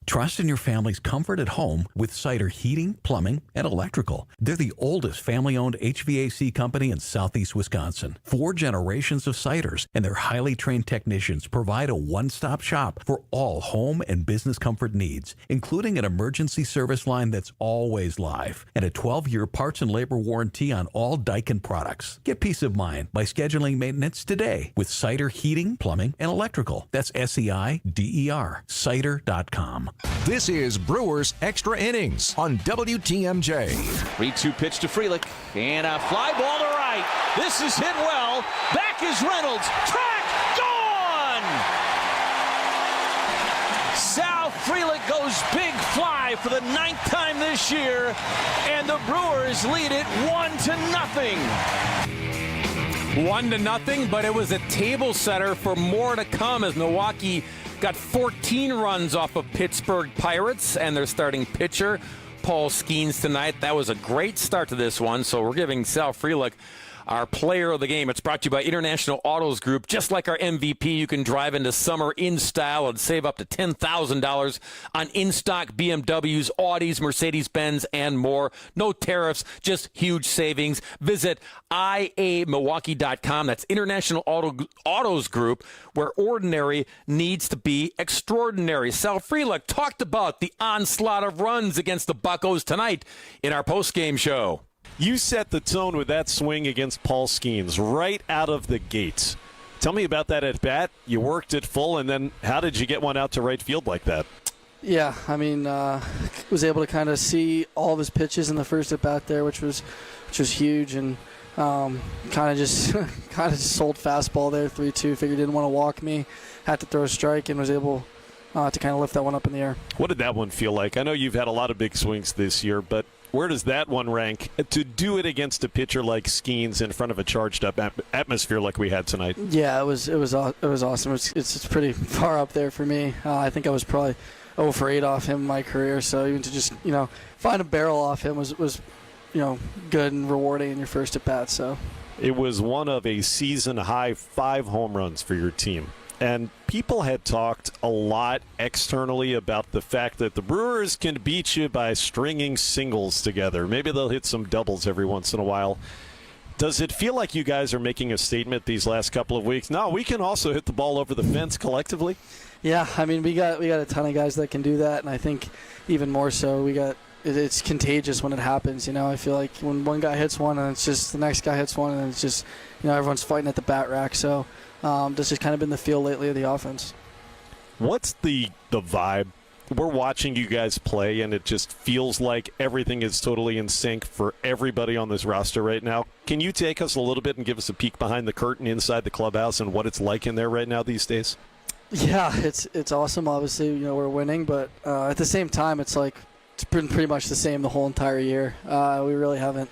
[SPEAKER 3] Trust in your family's comfort at home with Cider Heating, Plumbing, and Electrical. They're the oldest family-owned HVAC company in southeast Wisconsin. 4 generations of Ciders, and their highly trained technicians provide a one-stop shop for all home and business comfort needs, including an emergency service line that's always live and a 12-year parts and labor warranty on all Daikin products. Get peace of mind by scheduling maintenance today with Cider Heating, Plumbing, and Electrical. That's SEIDER, cider.com.
[SPEAKER 1] This is Brewers Extra Innings on WTMJ.
[SPEAKER 4] 3-2 pitch to Frelick, and a fly ball to right. This is hit well. Back is Reynolds. Track, gone! Sal Frelick goes big fly for the 9th time this year, and the Brewers lead it 1-0.
[SPEAKER 9] 1-0, but it was a table setter for more to come as Milwaukee got 14 runs off of Pittsburgh Pirates and their starting pitcher, Paul Skenes, tonight. That was a great start to this one, so we're giving Sal Frelick our player of the game. It's brought to you by International Autos Group. Just like our MVP, you can drive into summer in style and save up to $10,000 on in-stock BMWs, Audis, Mercedes-Benz, and more. No tariffs, just huge savings. Visit IAMilwaukee.com. That's International Autos Group, where ordinary needs to be extraordinary. Sal Frelick talked about the onslaught of runs against the Buccos tonight in our postgame show.
[SPEAKER 5] You set the tone with that swing against Paul Skenes right out of the gates. Tell me about that at bat. You worked it full, and then how did you get one out to right field like that?
[SPEAKER 6] Yeah, I mean, was able to kind of see all of his pitches in the first at bat there, which was huge, and kind of just sold fastball there, 3-2. Figured didn't want to walk me, had to throw a strike, and was able to kind of lift that one up in the air.
[SPEAKER 5] What did that one feel like? I know you've had a lot of big swings this year, but where does that one rank to do it against a pitcher like Skenes in front of a charged-up atmosphere like we had tonight?
[SPEAKER 6] Yeah, it was awesome. It's pretty far up there for me. I think I was probably 0 for 8 off him in my career, so even to just find a barrel off him was good and rewarding in your first at bat. So
[SPEAKER 5] it was one of a season-high 5 home runs for your team. And people had talked a lot externally about the fact that the Brewers can beat you by stringing singles together. Maybe they'll hit some doubles every once in a while. Does it feel like you guys are making a statement these last couple of weeks? No, we can also hit the ball over the fence collectively.
[SPEAKER 6] Yeah, I mean, we got a ton of guys that can do that, and I think even more so, it's contagious when it happens. I feel like when one guy hits one, and it's just the next guy hits one, and it's just everyone's fighting at the bat rack. So this has kind of been the feel lately of the offense.
[SPEAKER 5] What's the vibe? We're watching you guys play, and it just feels like everything is totally in sync for everybody on this roster right now. Can you take us a little bit and give us a peek behind the curtain inside the clubhouse and what it's like in there right now these days?
[SPEAKER 6] Yeah, it's awesome. Obviously, we're winning, but at the same time, it's like it's been pretty much the same the whole entire year. We really haven't,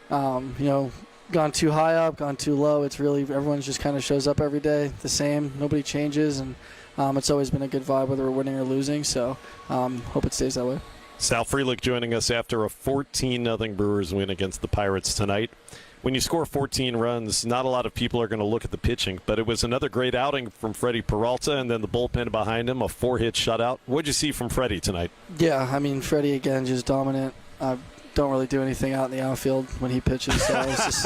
[SPEAKER 6] gone too high up, gone too low. It's really everyone just kind of shows up every day the same. Nobody changes, and it's always been a good vibe whether we're winning or losing. So hope it stays that way.
[SPEAKER 5] Sal Frelick joining us after a 14-0 Brewers win against the Pirates tonight. When you score 14 runs, not a lot of people are going to look at the pitching, but it was another great outing from Freddie Peralta, and then the bullpen behind him, a 4-hit shutout. What did you see from Freddie tonight?
[SPEAKER 6] Yeah, I mean, Freddie, again, just dominant. Don't really do anything out in the outfield when he pitches, so I was just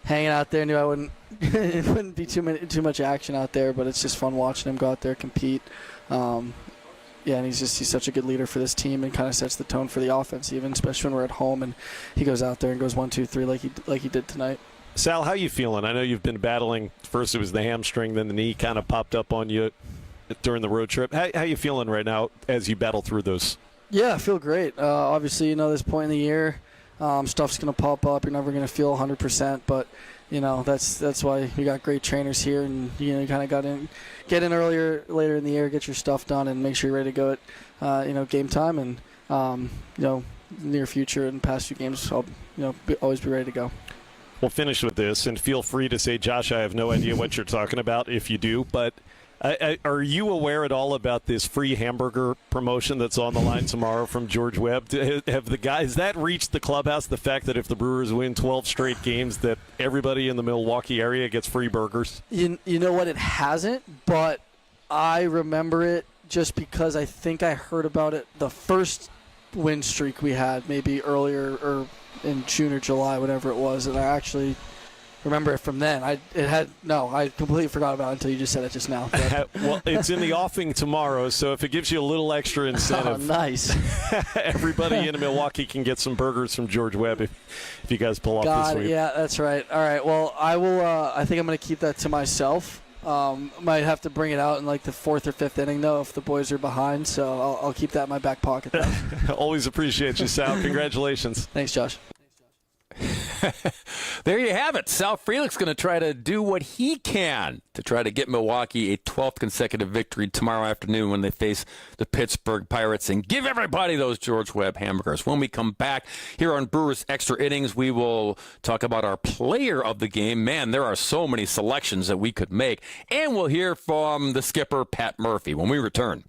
[SPEAKER 6] hanging out there. Knew I wouldn't it wouldn't be too much action out there, but it's just fun watching him go out there, compete. Yeah, and he's such a good leader for this team and kind of sets the tone for the offense, even especially when we're at home and he goes out there and goes 1, 2, 3 like he did tonight.
[SPEAKER 5] Sal, how you feeling? I know you've been battling. First it was the hamstring, then the knee kind of popped up on you during the road trip. How you feeling right now as you battle through those?
[SPEAKER 6] Yeah, I feel great. Obviously, this point in the year, stuff's going to pop up. You're never going to feel 100%, but that's why we got great trainers here, and you kind of get in later in the year, get your stuff done, and make sure you're ready to go at game time, and near future and past few games, I'll always be ready to go.
[SPEAKER 5] We'll finish with this, and feel free to say, Josh, I have no idea what you're talking about if you do, but are you aware at all about this free hamburger promotion that's on the line tomorrow from George Webb? Has that reached the clubhouse, the fact that if the Brewers win 12 straight games that everybody in the Milwaukee area gets free burgers?
[SPEAKER 6] You know what? It hasn't, but I remember it just because I think I heard about it the first win streak we had, maybe earlier or in June or July, whatever it was, and I actually remember it from then. I completely forgot about it until you just said it just now.
[SPEAKER 5] Well, it's in the offing tomorrow, so if it gives you a little extra incentive.
[SPEAKER 6] Oh, nice.
[SPEAKER 5] Everybody in Milwaukee can get some burgers from George Webb if you guys pull off this week.
[SPEAKER 6] Yeah, that's right. All right, well, I will. I think I'm going to keep that to myself. Might have to bring it out in like the 4th or 5th inning, though, if the boys are behind, so I'll keep that in my back pocket.
[SPEAKER 5] Always appreciate you, Sal. Congratulations.
[SPEAKER 6] Thanks, Josh.
[SPEAKER 9] There you have it. Sal Frelick's going to try to do what he can to try to get Milwaukee a 12th consecutive victory tomorrow afternoon when they face the Pittsburgh Pirates and give everybody those George Webb hamburgers. When we come back here on Brewers Extra Innings, we will talk about our player of the game. Man, there are so many selections that we could make. And we'll hear from the skipper, Pat Murphy, when we return.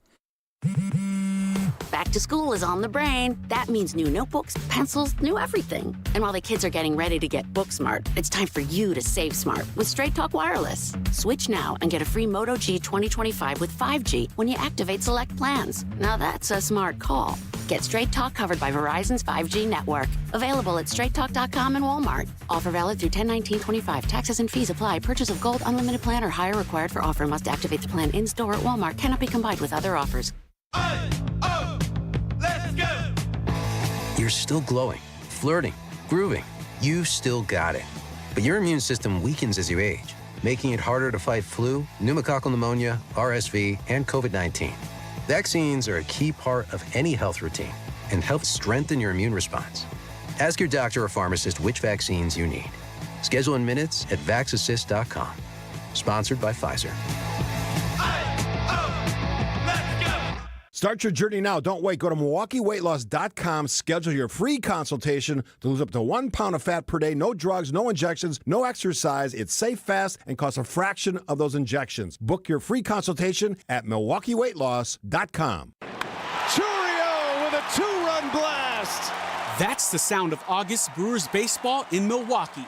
[SPEAKER 7] Back to school is on the brain. That means new notebooks, pencils, new everything. And while the kids are getting ready to get book smart, it's time for you to save smart with Straight Talk Wireless. Switch now and get a free Moto G 2025 with 5G when you activate select plans. Now that's a smart call. Get Straight Talk covered by Verizon's 5G network. Available at straighttalk.com and Walmart. Offer valid through 10/19/25. Taxes and fees apply. Purchase of gold unlimited plan or higher required for offer. Must activate the plan in-store at Walmart. Cannot be combined with other offers.
[SPEAKER 8] Let's go! You're still glowing, flirting, grooving. You've still got it. But your immune system weakens as you age, making it harder to fight flu, pneumococcal pneumonia, RSV, and COVID-19. Vaccines are a key part of any health routine and help strengthen your immune response. Ask your doctor or pharmacist which vaccines you need. Schedule in minutes at vaxassist.com. Sponsored by Pfizer. Let's go!
[SPEAKER 22] Start your journey now. Don't wait. Go to MilwaukeeWeightLoss.com. Schedule your free consultation to lose up to 1 pound of fat per day. No drugs, no injections, no exercise. It's safe, fast, and costs a fraction of those injections. Book your free consultation at MilwaukeeWeightLoss.com.
[SPEAKER 10] Churio with a 2-run blast.
[SPEAKER 11] That's the sound of August Brewers baseball in Milwaukee.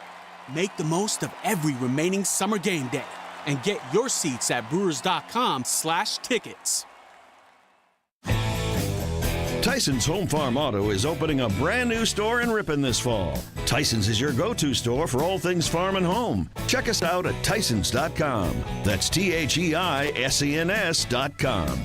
[SPEAKER 11] Make the most of every remaining summer game day and get your seats at brewers.com/tickets.
[SPEAKER 12] Tyson's Home Farm Auto is opening a brand new store in Ripon this fall. Tyson's is your go-to store for all things farm and home. Check us out at Tysons.com. That's THEISENS.com.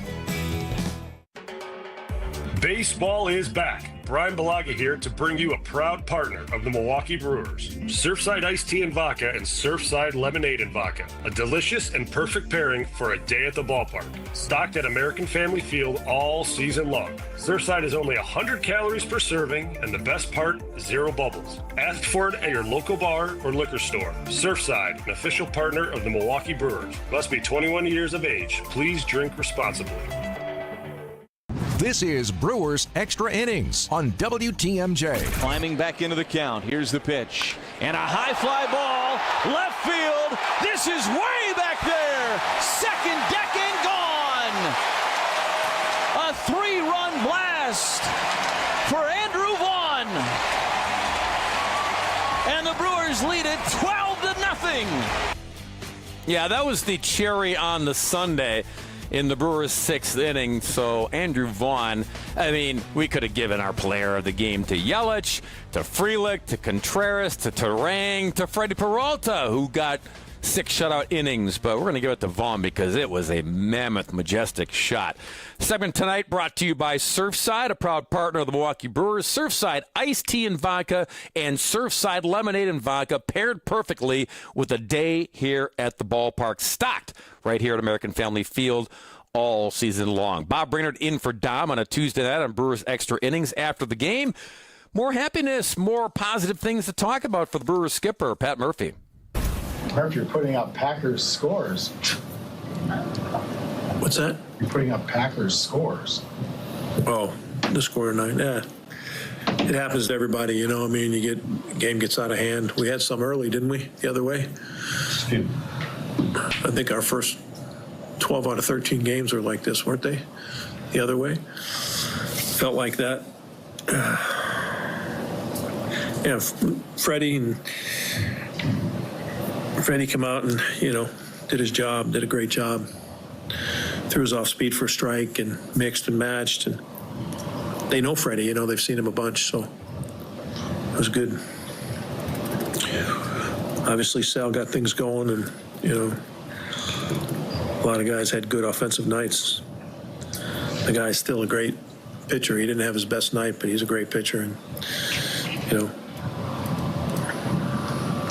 [SPEAKER 13] Baseball is back. Brian Balaga here to bring you a proud partner of the Milwaukee Brewers. Surfside Iced Tea and Vodka and Surfside Lemonade and Vodka. A delicious and perfect pairing for a day at the ballpark. Stocked at American Family Field all season long. Surfside is only 100 calories per serving, and the best part, 0 bubbles. Ask for it at your local bar or liquor store. Surfside, an official partner of the Milwaukee Brewers. Must be 21 years of age. Please drink responsibly.
[SPEAKER 1] This is Brewers Extra Innings on WTMJ.
[SPEAKER 4] Climbing back into the count. Here's the pitch. And a high fly ball. Left field. This is way back there. Second deck and gone. A 3-run blast for Andrew Vaughn. And the Brewers lead it 12-0.
[SPEAKER 9] Yeah, that was the cherry on the sundae in the Brewers' 6th inning. So Andrew Vaughn, I mean, we could have given our player of the game to Yelich, to Frelick, to Contreras, to Terang, to Freddie Peralta, who got 6 shutout innings, but we're going to give it to Vaughn because it was a mammoth, majestic shot. Segment tonight brought to you by Surfside, a proud partner of the Milwaukee Brewers. Surfside Iced Tea and Vodka and Surfside Lemonade and Vodka paired perfectly with a day here at the ballpark, stocked right here at American Family Field all season long. Bob Brainerd in for Dom on a Tuesday night on Brewers Extra Innings. After the game, more happiness, more positive things to talk about for the Brewers skipper, Pat Murphy.
[SPEAKER 15] Murphy, you're putting up Packers scores.
[SPEAKER 16] What's that?
[SPEAKER 15] You're putting up Packers scores.
[SPEAKER 16] Oh, the score tonight, yeah. It happens to everybody, you know. I mean, game gets out of hand. We had some early, didn't we, the other way? I think our first 12 out of 13 games were like this, weren't they? The other way. Felt like that. Yeah, Freddie come out and, you know, did his job, did a great job. Threw us off speed for a strike and mixed and matched. And they know Freddie, you know, they've seen him a bunch, so it was good. Obviously, Sal got things going, and, you know, a lot of guys had good offensive nights. The guy's still a great pitcher. He didn't have his best night, but he's a great pitcher. And, you know,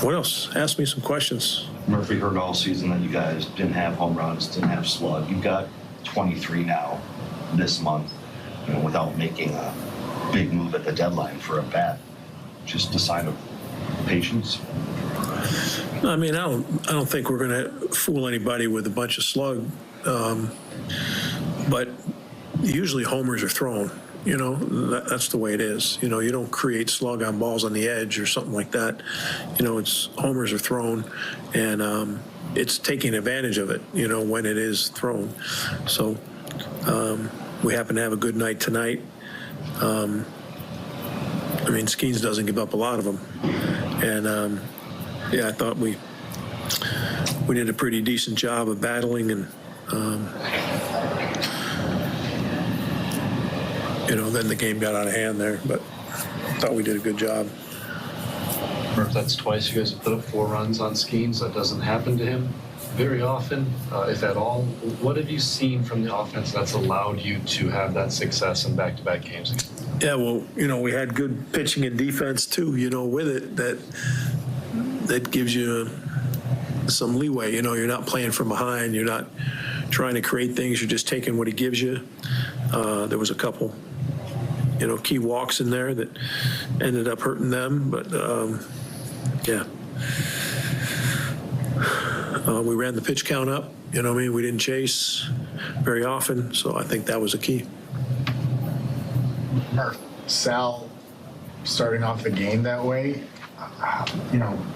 [SPEAKER 16] what else? Ask me some questions.
[SPEAKER 17] Murphy heard all season that you guys didn't have home runs, didn't have slug. You've got 23 now this month, you know, without making a big move at the deadline for a bat. Just a sign of patience.
[SPEAKER 16] I mean, I don't think we're going to fool anybody with a bunch of slug, but usually homers are thrown. You know, that's the way it is. You know, you don't create slug on balls on the edge or something like that. You know, it's homers are thrown, and it's taking advantage of it, you know, when it is thrown. So we happen to have a good night tonight. I mean, Skenes doesn't give up a lot of them. And, yeah, I thought we did a pretty decent job of battling, and you know, then the game got out of hand there, but I thought we did a good job.
[SPEAKER 18] Murph, that's twice you guys have put up 4 runs on Skenes. That doesn't happen to him very often, if at all. What have you seen from the offense that's allowed you to have that success in back-to-back games?
[SPEAKER 16] Yeah, well, you know, we had good pitching and defense too, you know, with it, that gives you some leeway. You know, you're not playing from behind. You're not trying to create things. You're just taking what he gives you. There was a couple, you know, key walks in there that ended up hurting them. But, yeah. We ran the pitch count up. You know what I mean? We didn't chase very often. So I think that was a key.
[SPEAKER 15] Murph, Sal starting off the game that way,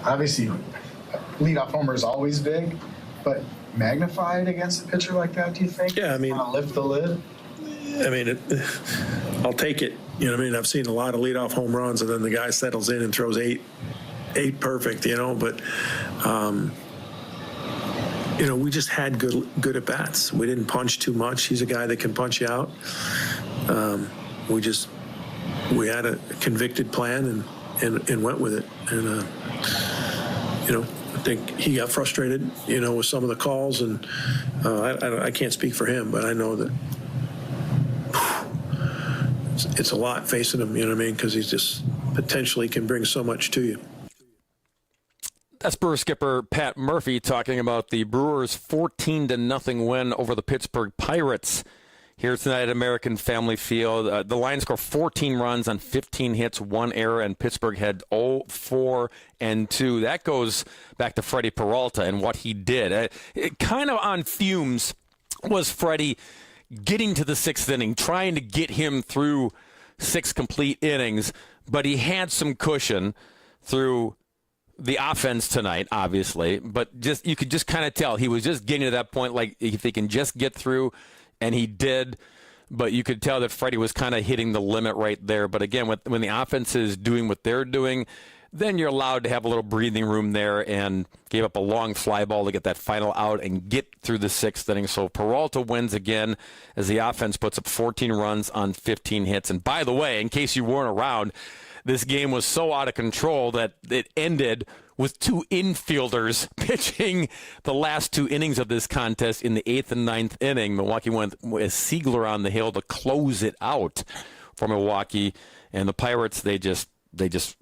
[SPEAKER 15] obviously leadoff homer is always big, but magnified against a pitcher like that, do you think?
[SPEAKER 16] Yeah, I mean,
[SPEAKER 15] lift the lid.
[SPEAKER 16] I mean, I'll take it. You know what I mean? I've seen a lot of leadoff home runs, and then the guy settles in and throws eight perfect, but we just had good at bats. We didn't punch too much. He's a guy that can punch you out. We had a convicted plan and went with it. And I think he got frustrated, with some of the calls, and I can't speak for him, but I know that it's a lot facing him. You know what I mean? Because he's just potentially can bring so much to you.
[SPEAKER 9] That's Brewer skipper Pat Murphy talking about the Brewers' 14-0 win over the Pittsburgh Pirates here tonight at American Family Field. The Lions scored 14 runs on 15 hits, 1 error, and Pittsburgh had 0-4-2. That goes back to Freddie Peralta and what he did. It kind of on fumes was Freddie getting to the 6th inning, trying to get him through 6 complete innings, but he had some cushion through the offense tonight, obviously, but you could just kind of tell he was just getting to that point, like if he can just get through, and he did, but you could tell that Freddie was kind of hitting the limit right there. But again, when the offense is doing what they're doing, then you're allowed to have a little breathing room there, and gave up a long fly ball to get that final out and get through the 6th inning. So Peralta wins again as the offense puts up 14 runs on 15 hits. And by the way, in case you weren't around, this game was so out of control that it ended with 2 infielders pitching the last 2 innings of this contest in the 8th and 9th inning. Milwaukee went with Siegler on the hill to close it out for Milwaukee. And the Pirates, they just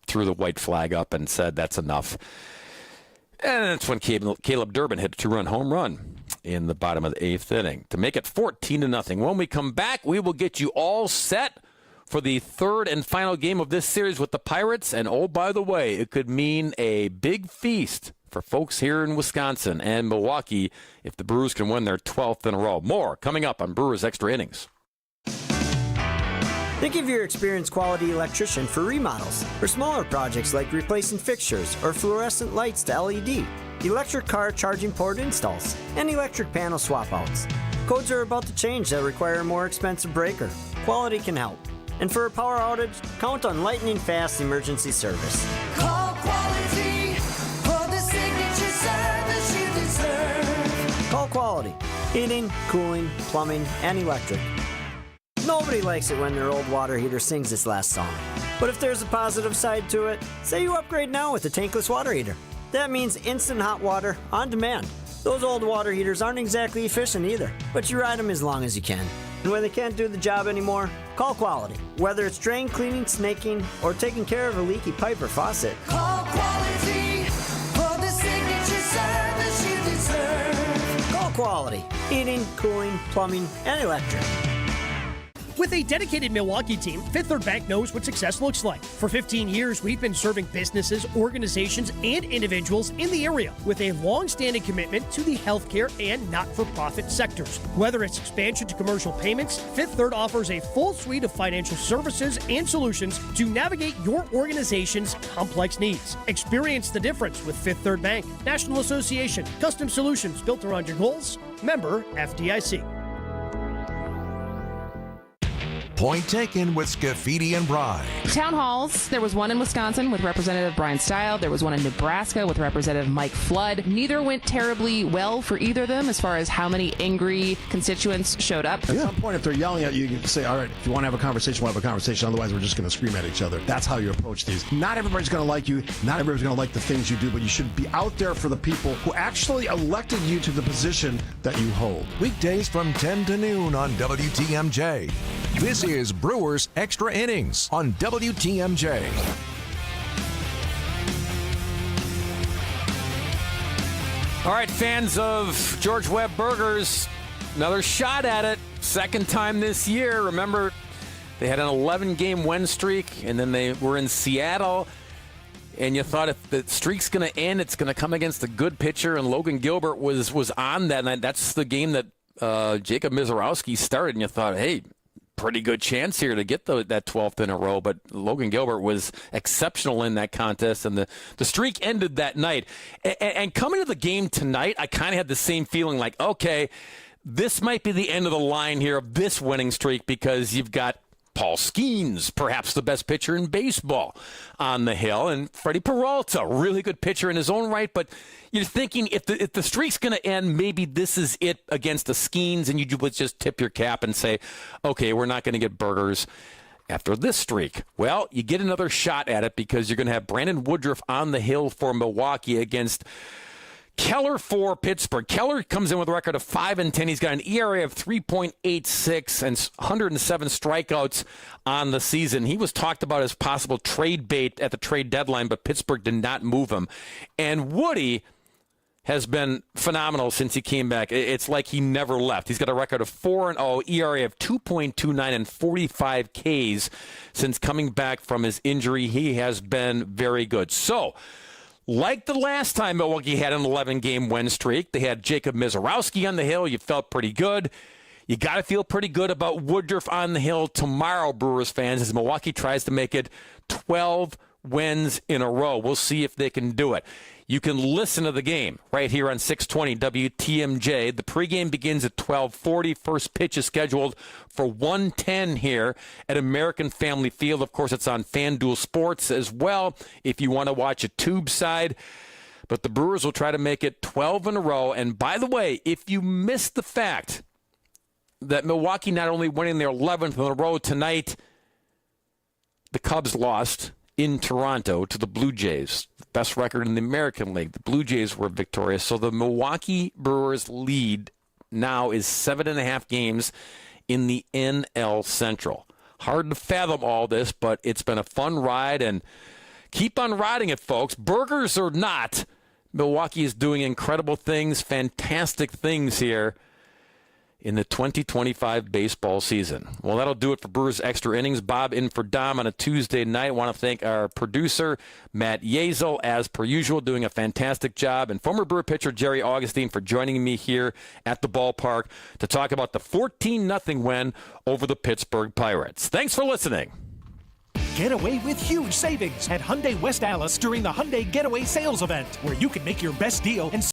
[SPEAKER 9] threw the white flag up and said that's enough. And that's when Caleb Durbin hit a 2-run home run in the bottom of the 8th inning to make it 14-0. When we come back, we will get you all set for the 3rd and final game of this series with the Pirates. And oh, by the way, it could mean a big feast for folks here in Wisconsin and Milwaukee if the Brewers can win their 12th in a row. More coming up on Brewers Extra Innings.
[SPEAKER 19] Think of your experienced quality electrician for remodels or smaller projects like replacing fixtures or fluorescent lights to LED, electric car charging port installs, and electric panel swap outs. Codes are about to change that require a more expensive breaker. Quality can help. And for a power outage, count on lightning fast emergency service.
[SPEAKER 20] Call quality for the signature service you deserve.
[SPEAKER 19] Call quality. Heating, cooling, plumbing, and electric. Nobody likes it when their old water heater sings its last song. But if there's a positive side to it, say you upgrade now with a tankless water heater. That means instant hot water on demand. Those old water heaters aren't exactly efficient either, but you ride them as long as you can. And when they can't do the job anymore, call quality. Whether it's drain cleaning, snaking, or taking care of a leaky pipe or faucet.
[SPEAKER 20] Call quality for the signature service you deserve.
[SPEAKER 19] Call quality. Heating, cooling, plumbing, and electric.
[SPEAKER 21] With a dedicated Milwaukee team, Fifth Third Bank knows what success looks like. For 15 years, we've been serving businesses, organizations, and individuals in the area with a long-standing commitment to the healthcare and not-for-profit sectors. Whether it's expansion to commercial payments, Fifth Third offers a full suite of financial services and solutions to navigate your organization's complex needs. Experience the difference with Fifth Third Bank. National Association. Custom solutions built around your goals. Member FDIC.
[SPEAKER 1] Point taken with Scafidi and Bry.
[SPEAKER 23] Town halls. There was one in Wisconsin with Representative Brian Stile. There was one in Nebraska with Representative Mike Flood. Neither went terribly well for either of them as far as how many angry constituents showed up.
[SPEAKER 22] At some point, if they're yelling at you, you can say, all right, if you want to have a conversation, we'll have a conversation. Otherwise, we're just going to scream at each other. That's how you approach these. Not everybody's going to like you. Not everybody's going to like the things you do, but you should be out there for the people who actually elected you to the position that you hold.
[SPEAKER 1] Weekdays from 10 to noon on WTMJ. This is Brewers Extra Innings on WTMJ.
[SPEAKER 9] All right, fans of George Webb Burgers, another shot at it. Second time this year. Remember, they had an 11-game win streak, and then they were in Seattle. And you thought if the streak's going to end, it's going to come against a good pitcher. And Logan Gilbert was on that night. That's the game that Jacob Mizorowski started. And you thought, hey, pretty good chance here to get that 12th in a row, but Logan Gilbert was exceptional in that contest, and the streak ended that night. And coming to the game tonight, I kind of had the same feeling like, okay, this might be the end of the line here of this winning streak because you've got Paul Skenes, perhaps the best pitcher in baseball, on the hill, and Freddie Peralta, really good pitcher in his own right. But you're thinking if the streak's going to end, maybe this is it against the Skenes, and you would just tip your cap and say, okay, we're not going to get burgers after this streak. Well, you get another shot at it because you're going to have Brandon Woodruff on the hill for Milwaukee against Keller for Pittsburgh. Keller comes in with a record of 5-10. He's got an ERA of 3.86 and 107 strikeouts on the season. He was talked about as possible trade bait at the trade deadline, but Pittsburgh did not move him. And Woody has been phenomenal since he came back. It's like he never left. He's got a record of 4-0, ERA of 2.29, and 45 Ks since coming back from his injury. He has been very good. So, like the last time Milwaukee had an 11-game win streak, they had Jacob Mizorowski on the hill. You felt pretty good. You got to feel pretty good about Woodruff on the hill tomorrow, Brewers fans, as Milwaukee tries to make it 12 wins in a row. We'll see if they can do it. You can listen to the game right here on 620 WTMJ. The pregame begins at 12:40. First pitch is scheduled for 1:10 here at American Family Field. Of course, it's on FanDuel Sports as well if you want to watch a tube side. But the Brewers will try to make it 12 in a row. And by the way, if you missed the fact that Milwaukee not only winning their 11th in a row tonight, the Cubs lost in Toronto to the Blue Jays. Best record in the American League. The Blue Jays were victorious. So the Milwaukee Brewers lead now is 7.5 games in the NL Central. Hard to fathom all this, but it's been a fun ride, and keep on riding it, folks. Burgers or not, Milwaukee is doing incredible things, fantastic things here in the 2025 baseball season. Well, that'll do it for Brewers Extra Innings. Bob in for Dom on a Tuesday night. I want to thank our producer, Matt Yazel, as per usual, doing a fantastic job, and former Brewer pitcher Jerry Augustine for joining me here at the ballpark to talk about the 14-0 win over the Pittsburgh Pirates. Thanks for listening.
[SPEAKER 2] Get away with huge savings at Hyundai West Allis during the Hyundai Getaway Sales Event, where you can make your best deal and